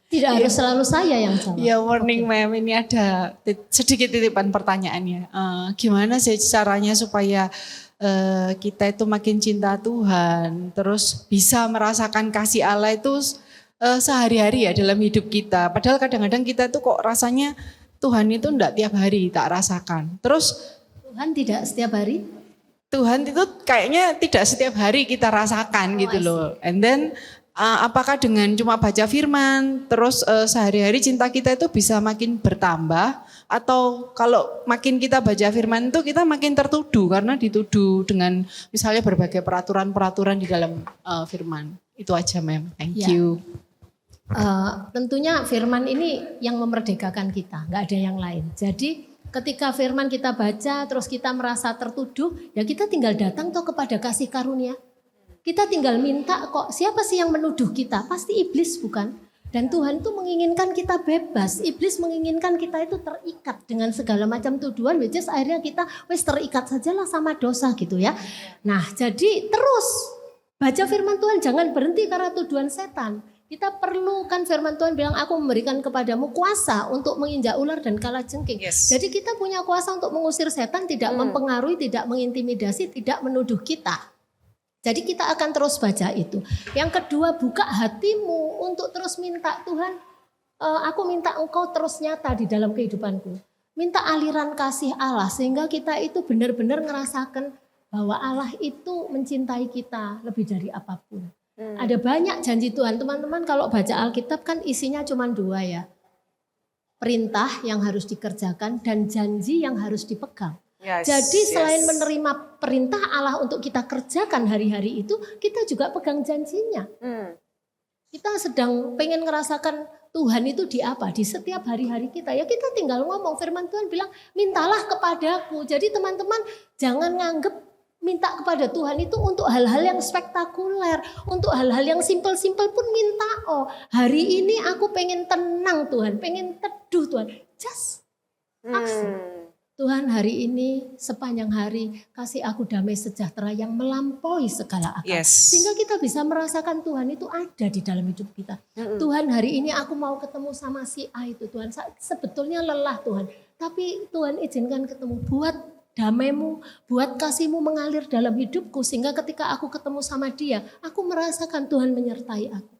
B: Tidak harus selalu saya yang jawab.
D: Ya warning Mem, ini ada sedikit titipan pertanyaannya. Gimana sih caranya supaya kita itu makin cinta Tuhan, terus bisa merasakan kasih Allah itu sehari-hari ya dalam hidup kita. Padahal kadang-kadang kita tuh kok rasanya Tuhan itu enggak tiap hari tak rasakan. Terus
B: Tuhan tidak setiap hari.
D: Tuhan itu kayaknya tidak setiap hari kita rasakan gitu loh. And then apakah dengan cuma baca firman, terus sehari-hari cinta kita itu bisa makin bertambah, atau kalau makin kita baca firman itu kita makin tertuduh karena dituduh dengan misalnya berbagai peraturan-peraturan di dalam firman. Itu aja Mem, thank
B: Ya.
D: you.
B: Tentunya firman ini yang memerdekakan kita, nggak ada yang lain. Jadi ketika firman kita baca terus kita merasa tertuduh, ya kita tinggal datang toh kepada kasih karunia. Kita tinggal minta kok, siapa sih yang menuduh kita? Pasti iblis bukan? Dan Tuhan tuh menginginkan kita bebas. Iblis menginginkan kita itu terikat dengan segala macam tuduhan, which is akhirnya kita wes terikat sajalah sama dosa gitu ya. Nah jadi terus baca firman Tuhan, jangan berhenti karena tuduhan setan. Kita perlu kan firman Tuhan bilang aku memberikan kepadamu kuasa untuk menginjak ular dan kalajengking.
A: Yes.
B: Jadi kita punya kuasa untuk mengusir setan, tidak mempengaruhi, tidak mengintimidasi, tidak menuduh kita. Jadi kita akan terus baca itu. Yang kedua, buka hatimu untuk terus minta Tuhan, aku minta engkau terus nyata di dalam kehidupanku. Minta aliran kasih Allah sehingga kita itu benar-benar ngerasakan bahwa Allah itu mencintai kita lebih dari apapun. Ada banyak janji Tuhan. Teman-teman kalau baca Alkitab kan isinya cuma 2 ya. Perintah yang harus dikerjakan dan janji yang harus dipegang.
A: Yes,
B: Jadi selain
A: yes.
B: menerima perintah Allah untuk kita kerjakan hari-hari itu, kita juga pegang janjinya. Kita sedang pengen ngerasakan Tuhan itu di apa? Di setiap hari-hari kita. Ya kita tinggal ngomong, firman Tuhan bilang mintalah kepadaku. Jadi teman-teman jangan nganggep minta kepada Tuhan itu untuk hal-hal yang spektakuler. Untuk hal-hal yang simpel-simpel pun minta. Oh hari ini aku pengen tenang Tuhan, pengen teduh Tuhan. Just ask. Tuhan hari ini sepanjang hari kasih aku damai sejahtera yang melampaui segala akal.
A: Yes.
B: Sehingga kita bisa merasakan Tuhan itu ada di dalam hidup kita. Tuhan hari ini aku mau ketemu sama si A itu Tuhan. Sebetulnya lelah Tuhan. Tapi Tuhan izinkan ketemu buat damaimu, buat kasihmu mengalir dalam hidupku. Sehingga ketika aku ketemu sama dia, aku merasakan Tuhan menyertai aku.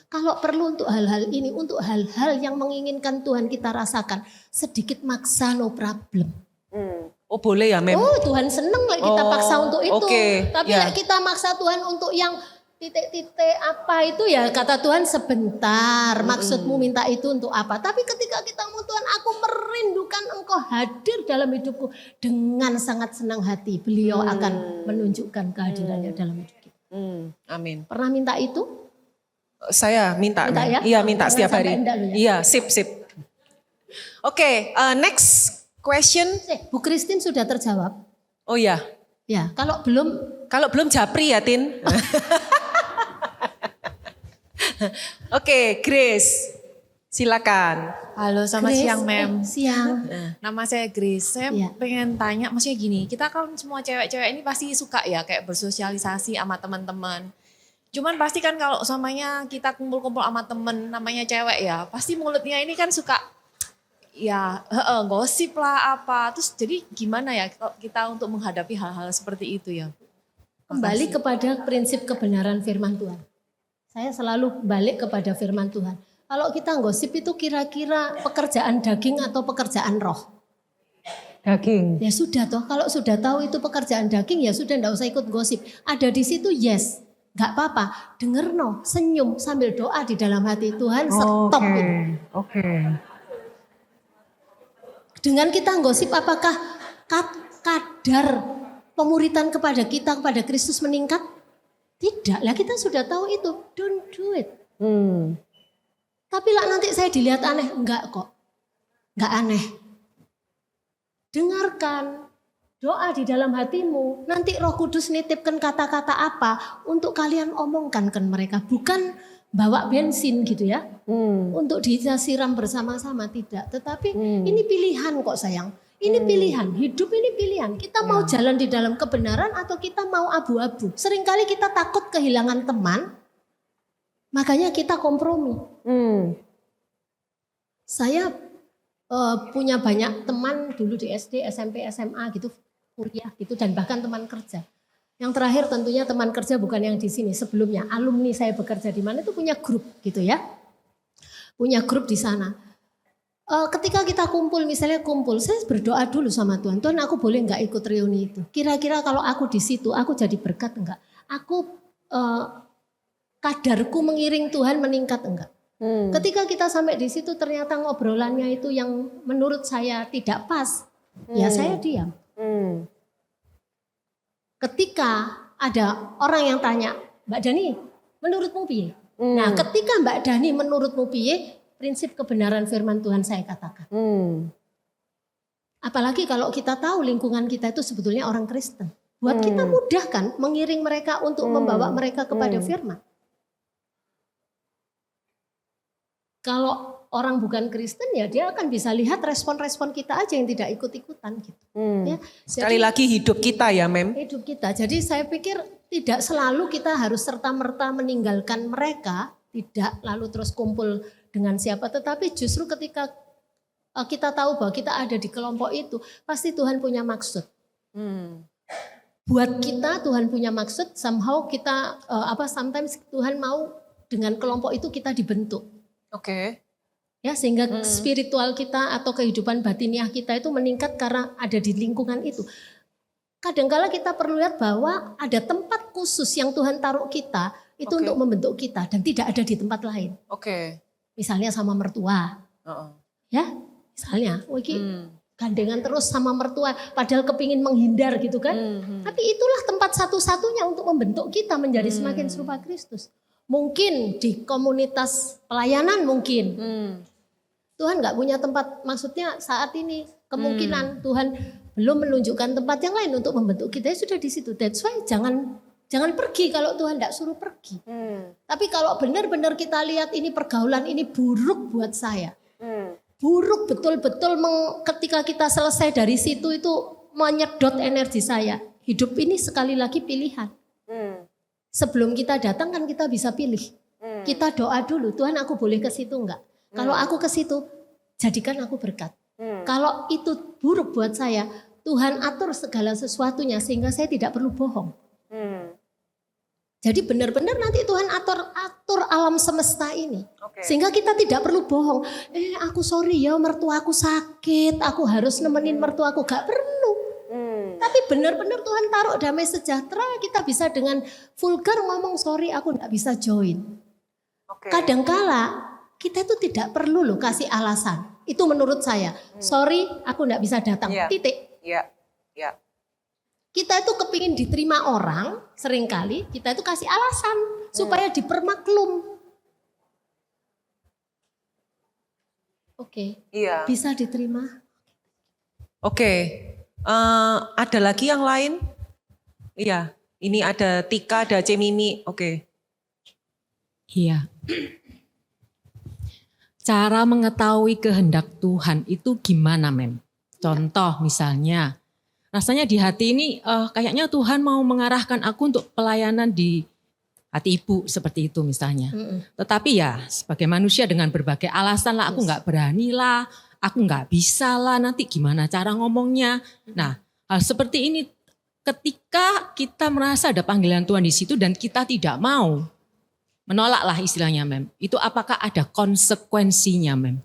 B: Kalau perlu untuk hal-hal ini, untuk hal-hal yang menginginkan Tuhan kita rasakan, sedikit maksa no problem.
A: Oh boleh ya Mem?
B: Oh Tuhan seneng lah kita
A: Oh,
B: paksa untuk itu.
A: oke,
B: Tapi
A: ya.
B: lah kita maksa Tuhan untuk yang titik-titik apa itu ya kata Tuhan sebentar. Maksudmu minta itu untuk apa? Tapi ketika kita mau Tuhan aku merindukan engkau hadir dalam hidupku. Dengan sangat senang hati beliau akan menunjukkan kehadirannya dalam hidup kita.
A: Amin.
B: Pernah minta itu?
A: Saya minta,
B: Minta
A: Mem.
B: ya?
A: Iya minta
B: Jangan
A: setiap
B: sampai
A: hari.
B: enggak lu ya.
A: Iya, sip. Oke, next question.
B: Bu Christine sudah terjawab.
A: Oh iya,
B: Ya, kalau belum
A: kalau belum japri ya Tin. Oke, Grace, silakan.
E: Halo, selamat
B: Grace,
E: siang Mem.
B: siang.
E: Nama saya Grace. Saya
B: Iya.
E: pengen tanya, maksudnya gini, kita kan semua cewek-cewek ini pasti suka ya kayak bersosialisasi sama teman-teman. Cuman pasti kan kalau samanya kita kumpul-kumpul sama temen namanya cewek ya, pasti mulutnya ini kan suka ya gosip lah apa. Terus jadi gimana ya kalau kita untuk menghadapi hal-hal seperti itu ya?
B: Kembali
E: Makasih.
B: kepada prinsip kebenaran firman Tuhan. Saya selalu balik kepada firman Tuhan. Kalau kita gosip itu kira-kira pekerjaan daging atau pekerjaan roh?
C: Daging.
B: Ya sudah toh, kalau sudah tahu itu pekerjaan daging ya sudah enggak usah ikut gosip. Ada di situ yes, enggak apa-apa. Denger no, senyum sambil doa di dalam hati. Tuhan stop
C: Oke.
B: itu.
C: Oke.
B: Dengan kita gosip apakah kadar pemuritan kepada kita, kepada Kristus meningkat? Tidak, lah kita sudah tahu itu. Don't do it. Tapi lah nanti saya dilihat aneh. Enggak kok. Enggak aneh. Dengarkan. Doa di dalam hatimu. Nanti Roh Kudus nitipkan kata-kata apa untuk kalian omongkan ke mereka. Bukan bawa bensin gitu ya. Untuk disiram bersama-sama. Tidak. Tetapi ini pilihan kok sayang. Ini pilihan, hidup ini pilihan. Kita mau jalan di dalam kebenaran atau kita mau abu-abu. Seringkali kita takut kehilangan teman, makanya kita kompromi. Saya punya banyak teman dulu di SD, SMP, SMA gitu, kuliah gitu, dan bahkan teman kerja. Yang terakhir tentunya teman kerja bukan yang di sini, sebelumnya alumni saya bekerja di mana itu punya grup gitu ya. Punya grup di sana. Ketika kita kumpul, misalnya kumpul, saya berdoa dulu sama Tuhan. Tuhan, aku boleh nggak ikut reuni itu? Kira-kira kalau aku di situ, aku jadi berkat enggak? Aku kadarku mengiring Tuhan meningkat enggak? Ketika kita sampai di situ, ternyata ngobrolannya itu yang menurut saya tidak pas, ya saya diam. Ketika ada orang yang tanya, Mbak Dani, menurutmu piye? Nah, ketika Mbak Dani menurutmu piye? Prinsip kebenaran firman Tuhan saya katakan. Apalagi kalau kita tahu lingkungan kita itu sebetulnya orang Kristen. Buat kita mudah kan mengiring mereka untuk membawa mereka kepada firman. Kalau orang bukan Kristen ya dia akan bisa lihat respon-respon kita aja yang tidak ikut-ikutan gitu. Ya,
A: Sekali lagi hidup kita ya Mem.
B: hidup kita. Jadi saya pikir tidak selalu kita harus serta-merta meninggalkan mereka. Tidak lalu terus kumpul dengan siapa, tetapi justru ketika kita tahu bahwa kita ada di kelompok itu, pasti Tuhan punya maksud. Buat kita Tuhan punya maksud, somehow kita sometimes Tuhan mau dengan kelompok itu kita dibentuk.
A: Oke.
B: Ya, sehingga spiritual kita atau kehidupan batiniah kita itu meningkat karena ada di lingkungan itu. Kadangkala kita perlu lihat bahwa ada tempat khusus yang Tuhan taruh kita itu untuk membentuk kita dan tidak ada di tempat lain.
A: Oke.
B: Misalnya sama mertua. Ya, misalnya, gandengan terus sama mertua padahal kepingin menghindar gitu kan. Tapi itulah tempat satu-satunya untuk membentuk kita menjadi semakin serupa Kristus. Mungkin di komunitas pelayanan mungkin. Tuhan nggak punya tempat, maksudnya saat ini kemungkinan Tuhan belum menunjukkan tempat yang lain untuk membentuk kita, ya sudah di situ. That's why jangan pergi kalau Tuhan tidak suruh pergi. Tapi kalau benar-benar kita lihat ini pergaulan ini buruk buat saya. Buruk betul-betul ketika kita selesai dari situ itu menyedot energi saya. Hidup ini sekali lagi pilihan. Sebelum kita datang kan kita bisa pilih. Kita doa dulu, Tuhan aku boleh ke situ enggak? Kalau aku ke situ, jadikan aku berkat. Kalau itu buruk buat saya, Tuhan atur segala sesuatunya sehingga saya tidak perlu bohong. Jadi benar-benar nanti Tuhan atur alam semesta ini. Sehingga kita tidak perlu bohong. Aku sorry ya mertua aku sakit, aku harus nemenin mertua aku. Gak perlu. Tapi benar-benar Tuhan taruh damai sejahtera, kita bisa dengan vulgar ngomong sorry aku gak bisa join. Kadangkala kita itu tidak perlu loh kasih alasan. Itu menurut saya. Sorry aku gak bisa datang. Titik.
A: Iya.
B: Kita itu kepingin diterima orang, seringkali kita itu kasih alasan supaya dipermaklum. Oke, bisa diterima.
A: Oke. Ada lagi yang lain? Iya, ini ada Tika, ada Cemimi. Oke.
F: Iya. Cara mengetahui kehendak Tuhan itu gimana, Mem? Contoh misalnya, rasanya di hati ini kayaknya Tuhan mau mengarahkan aku untuk pelayanan di hati ibu seperti itu misalnya. Tetapi ya sebagai manusia dengan berbagai alasan lah, aku nggak berani lah, aku nggak bisa lah, nanti gimana cara ngomongnya. Nah hal seperti ini ketika kita merasa ada panggilan Tuhan di situ dan kita tidak mau, menolak lah istilahnya Mem. Itu apakah ada konsekuensinya Mem?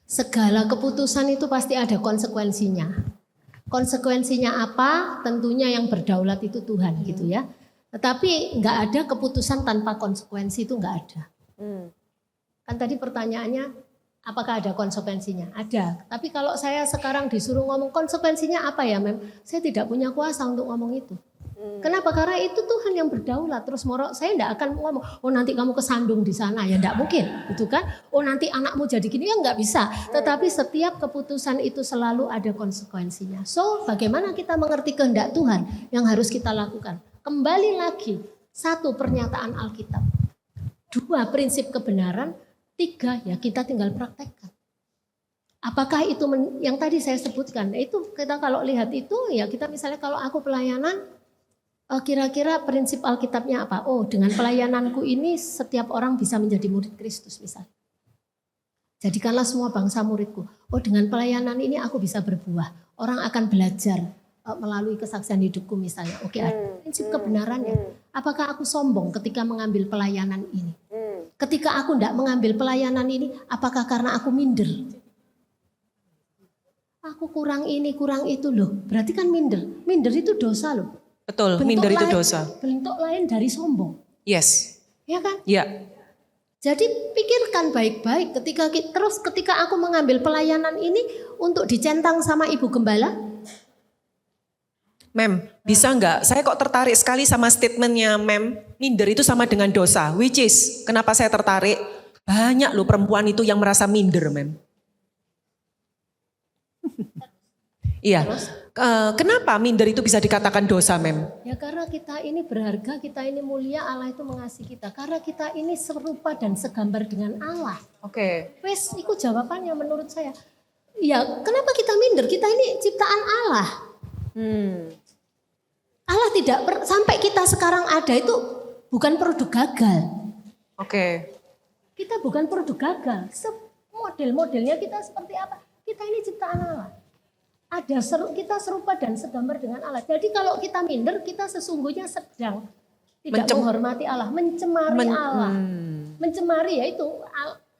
B: Segala keputusan itu pasti ada konsekuensinya. Konsekuensinya apa? Tentunya yang berdaulat itu Tuhan gitu ya. Tetapi nggak ada keputusan tanpa konsekuensi, itu nggak ada. Kan tadi pertanyaannya, apakah ada konsekuensinya? Ada. Tapi kalau saya sekarang disuruh ngomong konsekuensinya apa ya Mem? Saya tidak punya kuasa untuk ngomong itu. Kenapa? Karena itu Tuhan yang berdaulat. Terus saya enggak akan ngomong, oh nanti kamu kesandung di sana, ya enggak mungkin, gitu kan? Oh nanti anakmu jadi gini, ya enggak bisa. Tetapi setiap keputusan itu selalu ada konsekuensinya. So, bagaimana kita mengerti kehendak Tuhan yang harus kita lakukan? Kembali lagi, 1 pernyataan Alkitab, 2 prinsip kebenaran, 3 ya kita tinggal praktekkan. Apakah itu yang tadi saya sebutkan? Itu kita kalau lihat itu ya kita misalnya kalau aku pelayanan, kira-kira prinsip Alkitabnya apa? Oh, dengan pelayananku ini setiap orang bisa menjadi murid Kristus misalnya. Jadikanlah semua bangsa muridku. Oh, dengan pelayanan ini aku bisa berbuah. Orang akan belajar melalui kesaksian hidupku misalnya. Oke, ada prinsip kebenarannya. Apakah aku sombong ketika mengambil pelayanan ini? Ketika aku tidak mengambil pelayanan ini, apakah karena aku minder? Aku kurang ini, kurang itu loh. Berarti kan minder. Minder itu dosa loh.
A: Betul, minder itu dosa.
B: Bentuk lain dari sombong.
A: Yes.
B: Ya kan?
A: Ya.
B: Jadi pikirkan baik-baik ketika aku mengambil pelayanan ini untuk dicentang sama Ibu Gembala.
A: Mem, bisa nggak? Saya kok tertarik sekali sama statementnya Mem. Minder itu sama dengan dosa. Which is, kenapa saya tertarik? Banyak loh perempuan itu yang merasa minder, Mem. Iya. Kenapa minder itu bisa dikatakan dosa, Mem?
B: Ya karena kita ini berharga, kita ini mulia, Allah itu mengasihi kita. Karena kita ini serupa dan segambar dengan Allah.
A: Oke.
B: Wes, itu jawabannya menurut saya. Ya, kenapa kita minder? Kita ini ciptaan Allah. Allah tidak sampai kita sekarang ada itu bukan produk gagal.
A: Oke.
B: Kita bukan produk gagal. Model-modelnya kita seperti apa? Kita ini ciptaan Allah. Kita serupa dan segambar dengan Allah. Jadi kalau kita minder, kita sesungguhnya sedang tidak menghormati Allah, mencemari Allah. Mencemari yaitu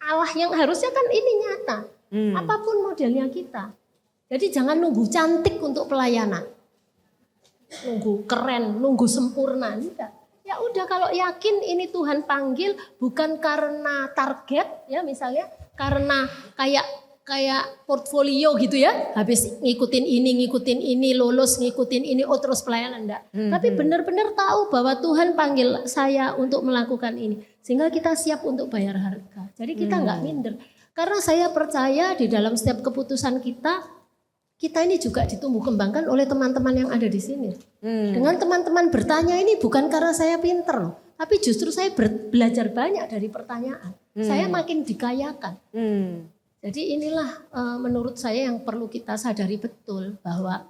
B: Allah yang harusnya kan ini nyata. Apapun modelnya kita. Jadi jangan nunggu cantik untuk pelayanan. Nunggu keren, nunggu sempurna. Enggak. Ya udah kalau yakin ini Tuhan panggil bukan karena target ya misalnya. Karena kayak portfolio gitu ya. Habis ngikutin ini, lulus ngikutin ini, oh terus pelayanan enggak. Tapi benar-benar tahu bahwa Tuhan panggil saya untuk melakukan ini. Sehingga kita siap untuk bayar harga. Jadi kita enggak minder. Karena saya percaya di dalam setiap keputusan kita ini juga ditumbuh kembangkan oleh teman-teman yang ada di sini. Dengan teman-teman bertanya ini bukan karena saya pinter loh. Tapi justru saya belajar banyak dari pertanyaan. Saya makin dikayakan. Jadi inilah menurut saya yang perlu kita sadari betul bahwa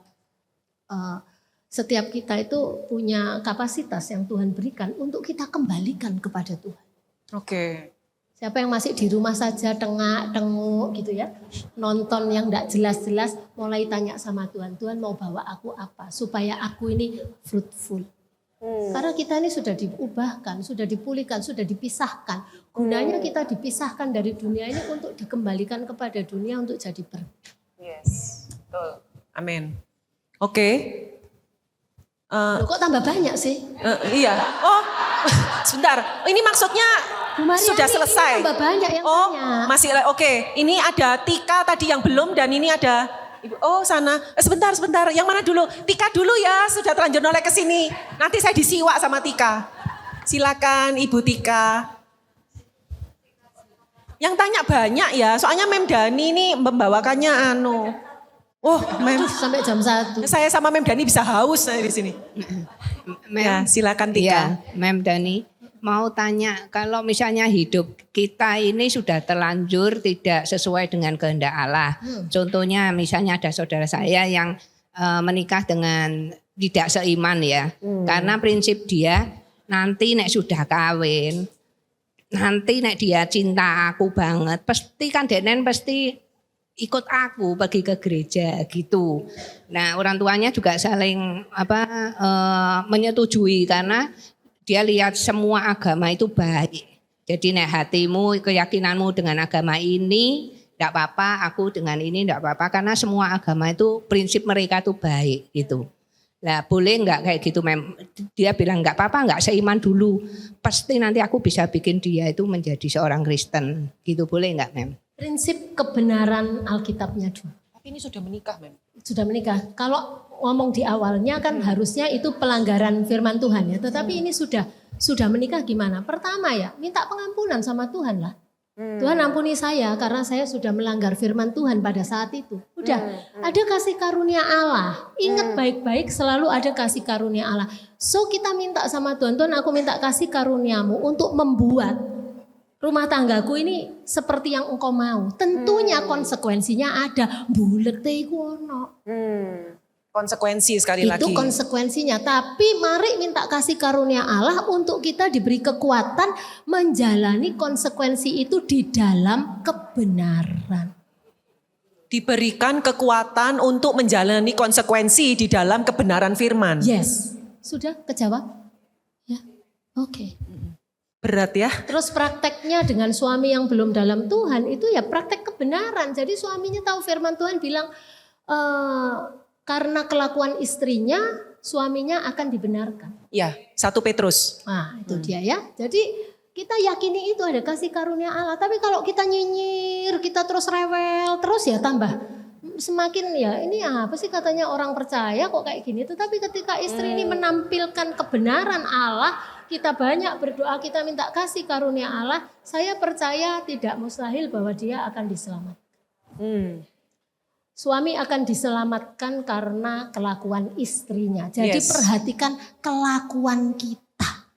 B: setiap kita itu punya kapasitas yang Tuhan berikan untuk kita kembalikan kepada Tuhan.
A: Oke.
B: Siapa yang masih di rumah saja tengok gitu ya, nonton yang enggak jelas-jelas, mulai tanya sama Tuhan, Tuhan mau bawa aku apa supaya aku ini fruitful. Karena kita ini sudah diubahkan, sudah dipulihkan, sudah dipisahkan. Gunanya kita dipisahkan dari dunia ini untuk dikembalikan kepada dunia untuk jadi berkat.
A: Yes, betul. Amin. Oke.
B: Loh, kok tambah banyak sih?
A: Iya. Oh, sebentar. Ini maksudnya
B: Bu Mariani,
A: sudah selesai.
B: Ini tambah banyak yang tanya.
A: Masih oke. Ini ada Tika tadi yang belum dan ini ada Ibu. Oh sana. Sebentar. Yang mana dulu? Tika dulu ya. Sudah terlanjur noleh ke sini. Nanti saya disiwak sama Tika. Silakan Ibu Tika. Yang tanya banyak ya. Soalnya Mem Dani ini membawakannya Oh, Mem.
B: Aduh, sampai jam 1.
A: Saya sama Mem Dani bisa haus di sini. Ya, silakan Tika.
C: Ya, Mem Dani. Mau tanya, kalau misalnya hidup kita ini sudah terlanjur tidak sesuai dengan kehendak Allah. Contohnya misalnya ada saudara saya yang menikah dengan tidak seiman ya. Karena prinsip dia nanti nek sudah kawin, nanti nek dia cinta aku banget, pasti kan denen pasti ikut aku pergi ke gereja gitu. Nah orang tuanya juga saling menyetujui karena dia lihat semua agama itu baik. Jadi nek hatimu, keyakinanmu dengan agama ini tidak apa-apa, aku dengan ini tidak apa-apa. Karena semua agama itu prinsip mereka itu baik gitu. Lah boleh enggak kayak gitu Mem? Dia bilang enggak apa-apa, enggak seiman dulu. Pasti nanti aku bisa bikin dia itu menjadi seorang Kristen. Gitu boleh enggak Mem?
B: Prinsip kebenaran Alkitabnya dulu.
A: Tapi ini sudah menikah, Mem.
B: Sudah menikah. Kalau ngomong di awalnya kan harusnya itu pelanggaran firman Tuhan ya. Tetapi ini sudah menikah gimana? Pertama ya, minta pengampunan sama Tuhan lah. Tuhan ampuni saya karena saya sudah melanggar firman Tuhan pada saat itu. Udah, ada kasih karunia Allah. Ingat baik-baik selalu ada kasih karunia Allah. So kita minta sama Tuhan, Tuhan aku minta kasih karuniamu untuk membuat rumah tanggaku ini seperti yang engkau mau. Tentunya konsekuensinya ada. Bulete iku ono.
A: Konsekuensi sekali
B: Itu
A: lagi.
B: konsekuensinya. Tapi mari minta kasih karunia Allah untuk kita diberi kekuatan menjalani konsekuensi itu di dalam kebenaran.
A: Diberikan kekuatan untuk menjalani konsekuensi di dalam kebenaran firman.
B: Yes. Sudah kejawab? Ya. Oke.
A: Berat ya.
B: Terus prakteknya dengan suami yang belum dalam Tuhan itu ya praktek kebenaran. Jadi suaminya tahu firman Tuhan bilang karena kelakuan istrinya suaminya akan dibenarkan.
A: Ya, 1 Petrus.
B: Nah itu dia ya. Jadi kita yakini itu ada kasih karunia Allah. Tapi kalau kita nyinyir, kita terus rewel, terus ya tambah semakin ya ini apa sih katanya orang percaya kok kayak gini. Tetapi ketika istri ini menampilkan kebenaran Allah, kita banyak berdoa, kita minta kasih karunia Allah, saya percaya tidak mustahil bahwa dia akan diselamatkan. Suami akan diselamatkan karena kelakuan istrinya. Jadi
A: Yes.
B: perhatikan kelakuan kita.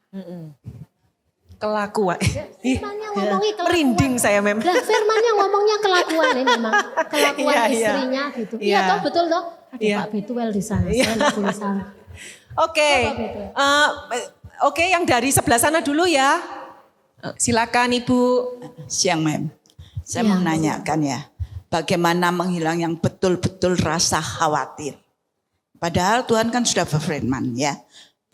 A: Kelakuan.
B: Firmannya ngomongin kelakuan.
A: Merinding saya, Mem.
B: Lah firmannya ngomongnya kelakuan ini memang. Kelakuan
A: Iya, iya.
B: istrinya gitu.
A: Iya.
B: Iya toh betul toh? Ada
A: Iya.
B: Pak Betuel di sana. Saya nggak boleh salah.
A: Oke.
B: Apa itu?
A: Oke, yang dari sebelah sana dulu ya. Silakan Ibu.
G: Siang Mem, saya
B: Ya.
G: mau menanyakan ya, bagaimana menghilang yang betul-betul rasa khawatir. Padahal Tuhan kan sudah berfirman ya,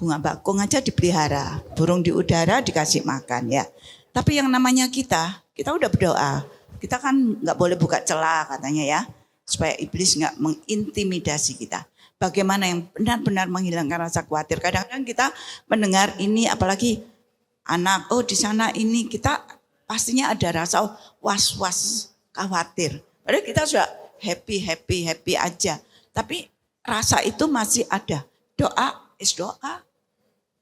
G: bunga bakung aja dipelihara, burung di udara dikasih makan ya. Tapi yang namanya kita udah berdoa, kita kan nggak boleh buka celah katanya ya, supaya iblis nggak mengintimidasi kita. Bagaimana yang benar-benar menghilangkan rasa khawatir. Kadang-kadang kita mendengar ini apalagi anak, oh di sana ini kita pastinya ada rasa was-was, khawatir. Padahal kita sudah happy aja. Tapi rasa itu masih ada. Doa is doa.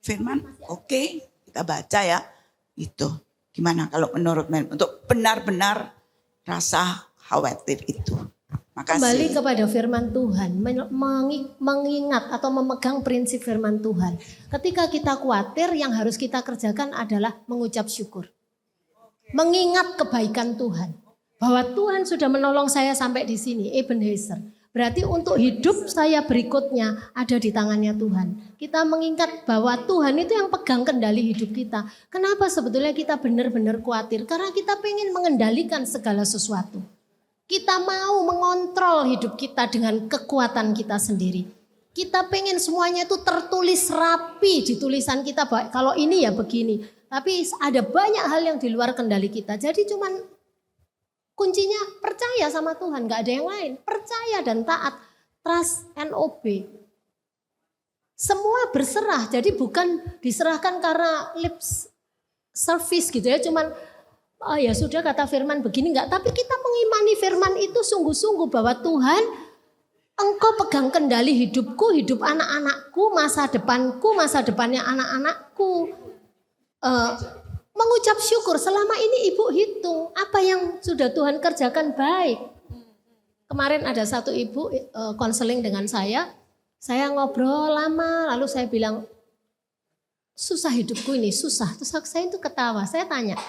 G: Firman oke, kita baca ya. Itu gimana kalau menurut Mem untuk benar-benar rasa khawatir itu. Makasih.
B: Kembali kepada firman Tuhan, mengingat atau memegang prinsip firman Tuhan. Ketika kita khawatir, yang harus kita kerjakan adalah mengucap syukur. Mengingat kebaikan Tuhan. Bahwa Tuhan sudah menolong saya sampai di sini, Ebenezer. Berarti untuk hidup saya berikutnya ada di tangannya Tuhan. Kita mengingat bahwa Tuhan itu yang pegang kendali hidup kita. Kenapa sebetulnya kita benar-benar khawatir? Karena kita pengen mengendalikan segala sesuatu. Kita mau mengontrol hidup kita dengan kekuatan kita sendiri. Kita pengen semuanya itu tertulis rapi di tulisan kita. Kalau ini ya begini. Tapi ada banyak hal yang di luar kendali kita. Jadi cuman kuncinya percaya sama Tuhan. Gak ada yang lain. Percaya dan taat. Trust and obey. Semua berserah. Jadi bukan diserahkan karena lip service gitu ya. Cuman oh ya sudah kata firman begini enggak. Tapi kita mengimani firman itu sungguh-sungguh bahwa Tuhan Engkau pegang kendali hidupku, hidup anak-anakku, masa depanku, masa depannya anak-anakku. Mengucap syukur selama ini ibu hitung apa yang sudah Tuhan kerjakan baik. Kemarin ada satu ibu konseling dengan saya ngobrol lama lalu saya bilang susah hidupku ini, susah. Terus saya itu ketawa, saya tanya,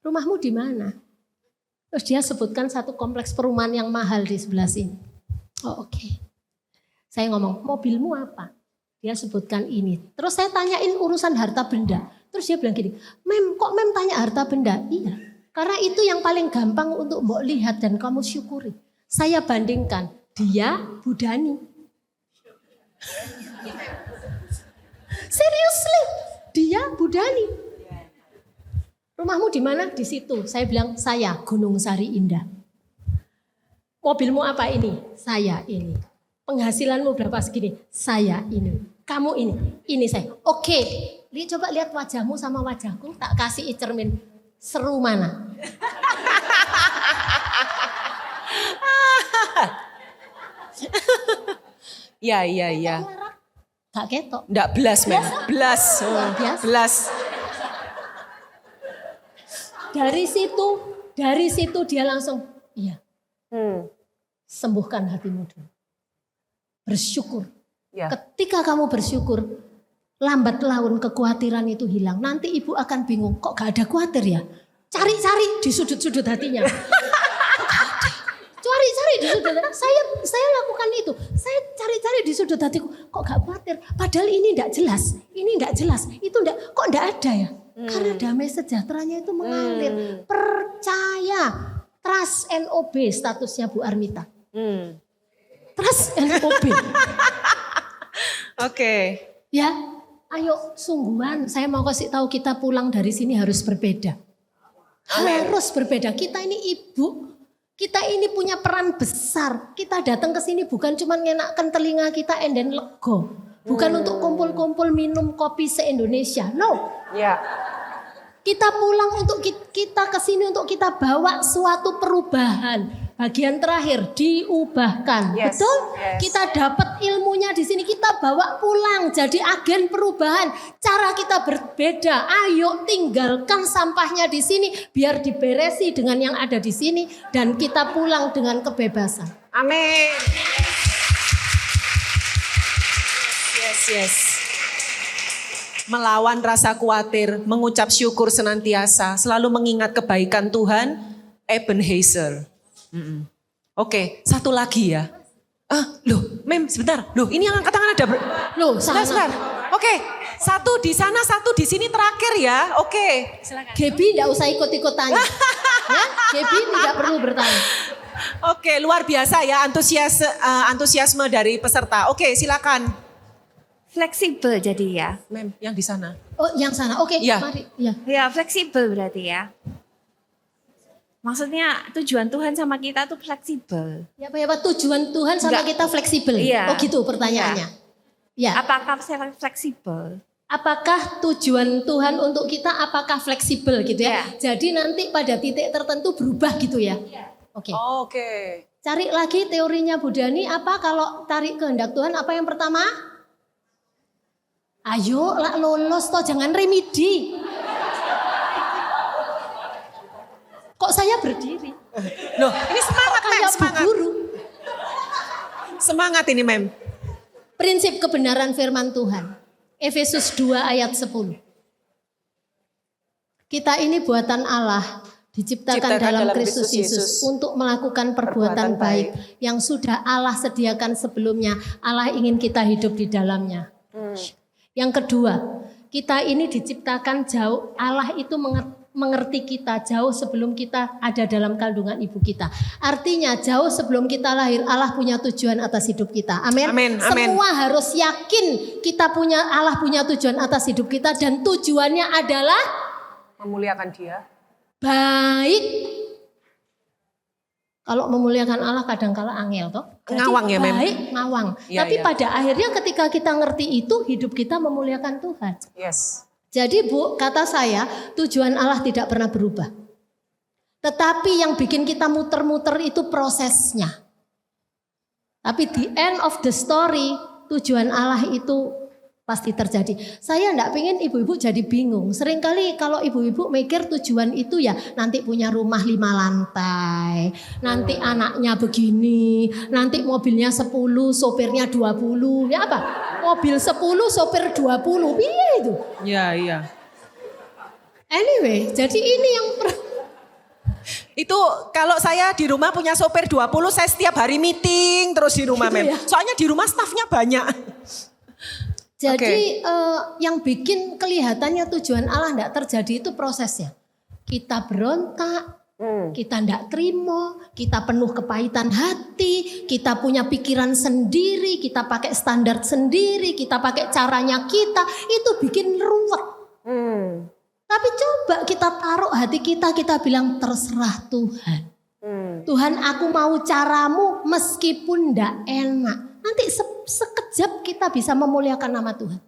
B: rumahmu di mana? Terus dia sebutkan satu kompleks perumahan yang mahal di sebelah sini. Oh oke. Saya ngomong, mobilmu apa? Dia sebutkan ini. Terus saya tanyain urusan harta benda. Terus dia bilang gini, Mem kok Mem tanya harta benda? Iya, karena itu yang paling gampang untuk mbok lihat dan kamu syukuri. Saya bandingkan, dia Budani. Seriously, dia Bu Dani. Rumahmu di mana? Di situ. Saya bilang, saya Gunung Sari Indah. Mobilmu apa ini? Saya ini. Penghasilanmu berapa segini? Saya ini. Kamu ini saya. Oke, coba lihat wajahmu sama wajahku, tak kasih cermin. Seru mana?
A: Iya.
B: Gak ketok.
A: Enggak belas, Mem. Belas.
B: Luar biasa.
A: Belas.
B: Dari situ dia langsung, iya. Sembuhkan hatimu dulu. Bersyukur.
A: Ya.
B: Ketika kamu bersyukur, lambat laun kekhawatiran itu hilang. Nanti ibu akan bingung, kok gak ada khawatir ya? Cari-cari di sudut-sudut hatinya. Cari-cari di sudut hati. Saya lakukan itu. Saya cari-cari di sudut hatiku. Kok gak khawatir? Padahal ini gak jelas. Ini gak jelas. Itu kok gak ada ya? Karena damai sejahteranya itu mengalir. Percaya. Trust NOB statusnya Bu Armita. Trust NOB.
A: Oke.
B: Ya, ayo sungguhan. Saya mau kasih tahu kita pulang dari sini harus berbeda. Harus berbeda. Kita ini ibu. Kita ini punya peran besar. Kita datang ke sini bukan cuma ngenakkan telinga kita and then lego. Bukan untuk kumpul-kumpul minum kopi se-Indonesia. No.
A: Ya.
B: Kita pulang untuk kita ke sini untuk kita bawa suatu perubahan. Bagian terakhir diubahkan.
A: Yes,
B: Betul?
A: yes.
B: Kita dapat ilmunya di sini, kita bawa pulang jadi agen perubahan. Cara kita berbeda. Ayo tinggalkan sampahnya di sini biar diberesi dengan yang ada di sini dan kita pulang dengan kebebasan.
A: Amin. Yes. Melawan rasa khawatir, mengucap syukur senantiasa, selalu mengingat kebaikan Tuhan, Ebenezer. Oke, satu lagi ya. Loh, Mem, sebentar. Loh, ini yang angkat tangan ada.
B: Loh,
A: Sebentar. Oke, satu di sana, satu di sini terakhir ya. Oke.
B: Gaby tidak usah ikut-ikut tanya. Ya, Gaby tidak perlu bertanya.
A: Oke, luar biasa ya antusiasme dari peserta. Oke, silakan.
H: Fleksibel jadi ya.
A: Mem, yang di sana.
B: Oh, yang sana. Oke,
A: Ya.
B: mari. Ya.
H: Ya fleksibel berarti ya. Maksudnya tujuan Tuhan sama kita tuh fleksibel.
B: Ya Pak, tujuan Tuhan sama
H: Enggak.
B: kita fleksibel.
H: Iya.
B: Oh gitu pertanyaannya. Ya.
H: Apakah saya fleksibel?
B: Apakah tujuan Tuhan untuk kita apakah fleksibel gitu ya?
H: Iya.
B: Jadi nanti pada titik tertentu berubah gitu ya. Oke.
A: Oke.
B: Cari lagi teorinya Bu Dani apa kalau tarik kehendak Tuhan apa yang pertama? Ayo lah lolos toh jangan remedi. Kok saya berdiri?
A: Loh, ini semangat Mem,
B: Kayak Bu
A: semangat.
B: Guru.
A: Semangat ini Mem.
B: Prinsip kebenaran firman Tuhan. Efesus 2 ayat 10. Kita ini buatan Allah. Diciptakan dalam Kristus Yesus untuk melakukan perbuatan baik yang sudah Allah sediakan sebelumnya. Allah ingin kita hidup di dalamnya. Yang kedua, kita ini diciptakan jauh. Allah itu mengerti kita jauh sebelum kita ada dalam kandungan ibu kita. Artinya jauh sebelum kita lahir Allah punya tujuan atas hidup kita. Amin.
A: Amin, amin.
B: Semua harus yakin Allah punya tujuan atas hidup kita dan tujuannya adalah
A: Memuliakan Dia.
B: baik. Kalau memuliakan Allah kadang-kala angel toh. Jadi
A: Ngawang ya, Mem?
B: Baik, ngawang.
A: Iya,
B: Tapi
A: iya.
B: pada akhirnya ketika kita ngerti itu hidup kita memuliakan Tuhan.
A: Yes.
B: Jadi Bu, kata saya tujuan Allah tidak pernah berubah. Tetapi yang bikin kita muter-muter itu prosesnya. Tapi the end of the story, tujuan Allah itu pasti terjadi. Saya enggak pengen ibu-ibu jadi bingung. Seringkali kalau ibu-ibu mikir tujuan itu ya nanti punya rumah 5 lantai, nanti anaknya begini, nanti mobilnya 10, sopirnya 20. Ya apa? Mobil 10, sopir 20. Iya itu.
A: Iya.
B: Anyway, jadi ini yang
A: Itu kalau saya di rumah punya sopir 20, saya setiap hari meeting terus di rumah
B: Gitu
A: Mem.
B: ya?
A: Soalnya di rumah stafnya banyak.
B: Jadi yang bikin kelihatannya tujuan Allah tidak terjadi itu prosesnya. Kita berontak, kita tidak terima, kita penuh kepahitan hati, kita punya pikiran sendiri, kita pakai standar sendiri, kita pakai caranya kita, itu bikin ruwet. Tapi coba kita taruh hati kita bilang terserah Tuhan. Tuhan, aku mau caramu meskipun ndak enak. Nanti sekejap kita bisa memuliakan nama Tuhan.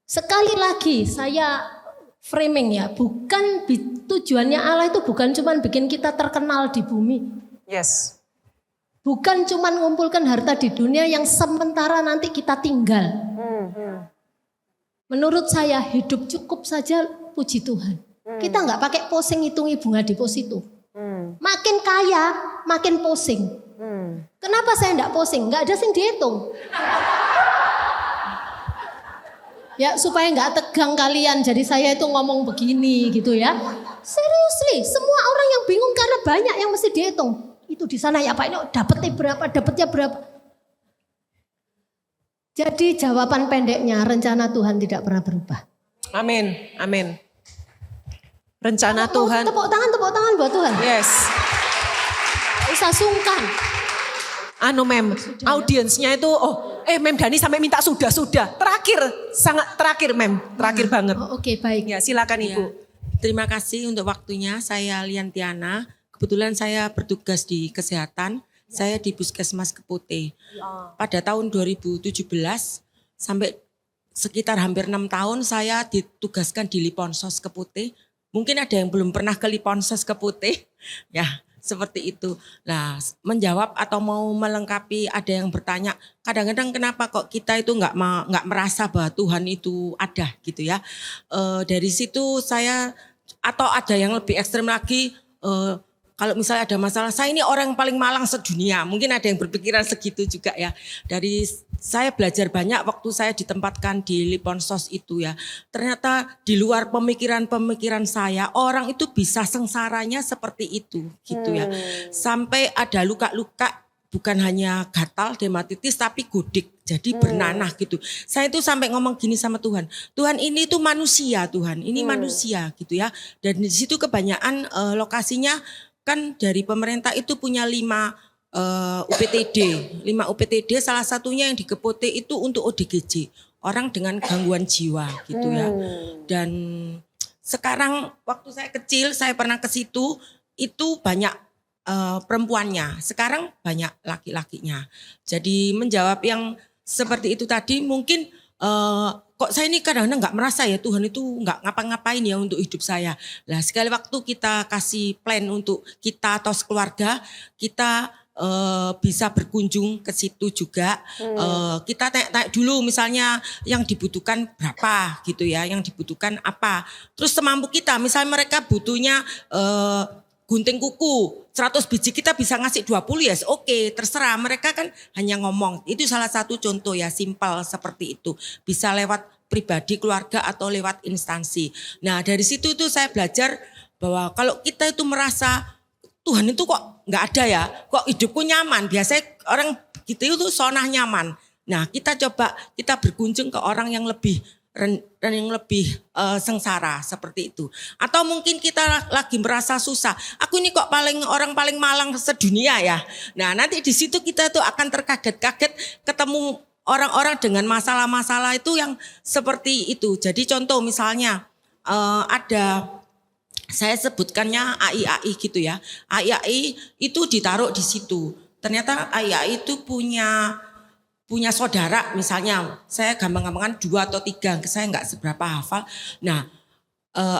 B: Sekali lagi saya framing ya, bukan tujuannya Allah itu bukan cuma bikin kita terkenal di bumi.
A: Yes.
B: Bukan cuma mengumpulkan harta di dunia yang sementara nanti kita tinggal. Menurut saya hidup cukup saja, puji Tuhan. Kita nggak pakai posing hitungi bunga deposito. Makin kaya, makin posing. Kenapa saya nggak posing? Nggak ada sing dihitung. Ya supaya nggak tegang kalian, jadi saya itu ngomong begini gitu ya. Seriously, semua orang yang bingung karena banyak yang mesti dihitung. Itu di sana ya Pak, ini dapatnya berapa. Jadi jawaban pendeknya, rencana Tuhan tidak pernah berubah.
A: Amin, amin. Rencana
B: Kalau mau
A: Tuhan.
B: Tepuk tangan buat Tuhan.
A: Yes.
B: Usah sungkan.
A: Mem, audiensnya itu, Mem Dani sampai minta sudah. Terakhir, sangat terakhir Mem, terakhir banget.
B: Oke, baik.
A: Ya silakan Ibu.
F: Terima kasih untuk waktunya. Saya Liantiana. Kebetulan saya bertugas di kesehatan. Saya di Puskesmas Keputih. Pada tahun 2017 sampai sekitar hampir 6 tahun saya ditugaskan di Liponsos Keputih. Mungkin ada yang belum pernah ke Liponsos Keputih. Ya, seperti itu. Nah, menjawab atau mau melengkapi ada yang bertanya, kadang-kadang kenapa kok kita itu nggak merasa bahwa Tuhan itu ada gitu ya. Dari situ saya, atau ada yang lebih ekstrem lagi, kalau misalnya ada masalah, saya ini orang yang paling malang sedunia. Mungkin ada yang berpikiran segitu juga ya. Dari saya belajar banyak waktu saya ditempatkan di Liponsos itu ya. Ternyata di luar pemikiran-pemikiran saya, orang itu bisa sengsaranya seperti itu gitu ya. Sampai ada luka-luka, bukan hanya gatal, dermatitis, tapi gudik. Jadi bernanah gitu. Saya itu sampai ngomong gini sama Tuhan. Tuhan ini tuh manusia Tuhan, ini manusia gitu ya. Dan di situ kebanyakan lokasinya kan dari pemerintah itu punya 5 UPTD. 5 UPTD salah satunya yang di Keputih itu untuk ODGJ. Orang dengan gangguan jiwa gitu ya. Dan sekarang waktu saya kecil saya pernah ke situ itu banyak perempuannya. Sekarang banyak laki-lakinya. Jadi menjawab yang seperti itu tadi mungkin kok saya ini kadang-kadang nggak merasa ya Tuhan itu nggak ngapa-ngapain ya untuk hidup saya. Lah sekali waktu kita kasih plan untuk kita atau sekeluarga, kita bisa berkunjung ke situ juga. Kita tanya dulu misalnya yang dibutuhkan berapa gitu ya, yang dibutuhkan apa. Terus semampu kita, misalnya mereka butuhnya gunting kuku 100 biji kita bisa ngasih 20 ya oke, terserah. Mereka kan hanya ngomong. Itu salah satu contoh ya, simpel seperti itu. Bisa lewat pribadi, keluarga atau lewat instansi. Nah dari situ tuh saya belajar bahwa kalau kita itu merasa Tuhan itu kok nggak ada ya, kok hidupku nyaman. Biasanya orang gitu itu sonah nyaman. Nah kita coba kita berkunjung ke orang yang lebih sengsara seperti itu. Atau mungkin kita lagi merasa susah. Aku ini kok orang paling malang sedunia ya. Nah nanti di situ kita tuh akan terkaget-kaget ketemu orang-orang dengan masalah-masalah itu yang seperti itu. Jadi contoh misalnya ada, saya sebutkannya AI gitu ya. AI itu ditaruh di situ. Ternyata AI itu punya saudara misalnya, saya gampang-gampangan 2 atau 3, saya nggak seberapa hafal. Nah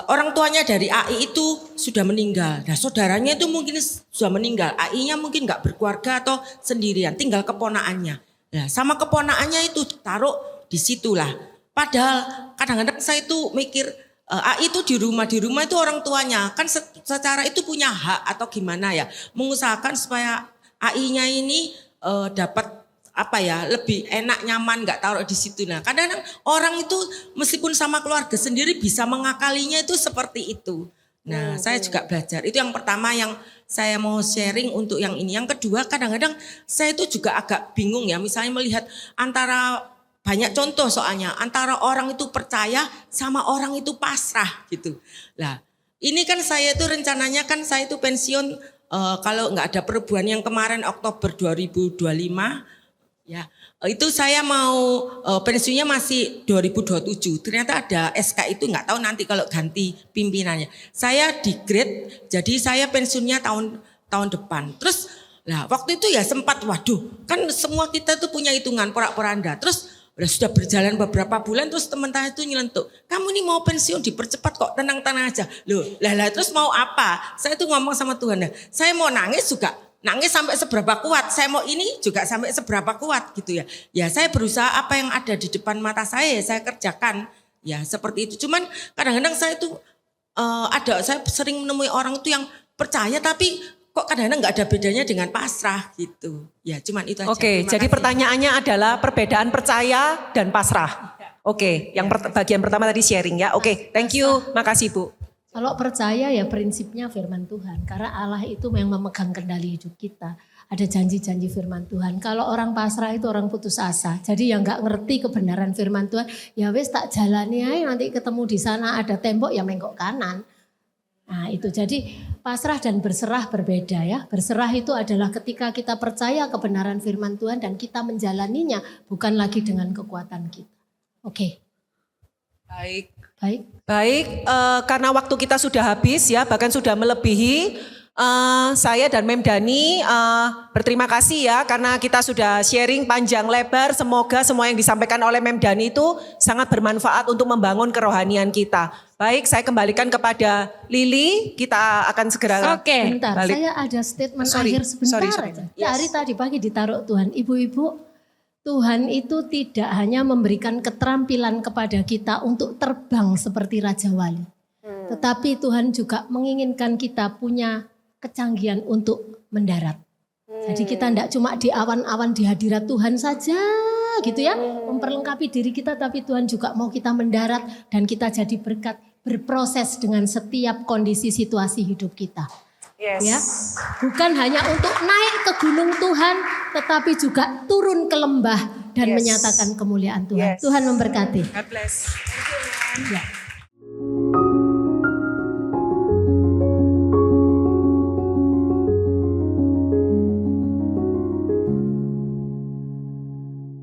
F: orang tuanya dari AI itu sudah meninggal. Nah saudaranya itu mungkin sudah meninggal, AI-nya mungkin nggak berkeluarga atau sendirian, tinggal keponaannya. Nah sama keponaannya itu taruh di situlah. Padahal kadang-kadang saya itu mikir AI itu di rumah itu orang tuanya kan secara itu punya hak atau gimana ya, mengusahakan supaya AI-nya ini dapat lebih enak, nyaman, nggak taruh di situ. Nah kadang-kadang orang itu meskipun sama keluarga sendiri bisa mengakalinya itu seperti itu. Nah saya juga belajar, itu yang pertama yang saya mau sharing untuk yang ini. Yang kedua kadang-kadang saya itu juga agak bingung ya, misalnya melihat antara, banyak contoh soalnya, antara orang itu percaya sama orang itu pasrah gitu. Nah ini kan saya itu rencananya kan saya itu pensiun kalau nggak ada perubahan yang kemarin Oktober 2025,
I: Ya, itu saya mau pensiunnya masih 2027. Ternyata ada SK itu nggak tahu nanti kalau ganti pimpinannya. Saya di grade, jadi saya pensiunnya tahun depan. Terus lah waktu itu ya sempat waduh, kan semua kita tuh punya hitungan porak-poranda. Terus sudah berjalan beberapa bulan terus teman saya itu nyelentuk. Kamu nih mau pensiun dipercepat kok, tenang-tenang aja. Loh, lah terus mau apa? Saya tuh ngomong sama Tuhan, saya mau nangis juga. Nangis sampai seberapa kuat, saya mau ini juga sampai seberapa kuat gitu ya. Ya saya berusaha apa yang ada di depan mata saya kerjakan. Ya seperti itu. Cuman kadang-kadang saya tuh saya sering menemui orang tuh yang percaya tapi kok kadang-kadang nggak ada bedanya dengan pasrah gitu. Ya cuman itu aja.
A: Oke, jadi pertanyaannya adalah perbedaan percaya dan pasrah. Oke, yang bagian pertama tadi sharing ya. Oke, thank you. Makasih Bu.
B: Kalau percaya ya prinsipnya firman Tuhan. Karena Allah itu yang memegang kendali hidup kita. Ada janji-janji firman Tuhan. Kalau orang pasrah itu orang putus asa. Jadi yang gak ngerti kebenaran firman Tuhan. Ya wes tak jalani aja, nanti ketemu di sana ada tembok ya menggok kanan. Nah itu jadi pasrah dan berserah berbeda ya. Berserah itu adalah ketika kita percaya kebenaran firman Tuhan dan kita menjalaninya. Bukan lagi dengan kekuatan kita. Oke.
A: Baik, karena waktu kita sudah habis ya, bahkan sudah melebihi. Saya dan Mem Dani berterima kasih ya karena kita sudah sharing panjang lebar. Semoga semua yang disampaikan oleh Mem Dani itu sangat bermanfaat untuk membangun kerohanian kita. Baik, saya kembalikan kepada Lili. Kita akan segera
B: Bentar,
A: balik.
B: saya ada statement akhir sebentar aja. Dari tadi pagi ditaruh Tuhan. Ibu-ibu, Tuhan itu tidak hanya memberikan keterampilan kepada kita untuk terbang seperti Raja Wali. Tetapi Tuhan juga menginginkan kita punya kecanggihan untuk mendarat. Jadi kita tidak cuma di awan-awan di hadirat Tuhan saja gitu ya. Memperlengkapi diri kita, tapi Tuhan juga mau kita mendarat dan kita jadi berkat berproses dengan setiap kondisi situasi hidup kita. Ya, bukan hanya untuk naik ke gunung Tuhan, tetapi juga turun ke lembah dan menyatakan kemuliaan Tuhan. Tuhan memberkati.
A: God bless. Thank you,
B: Ya.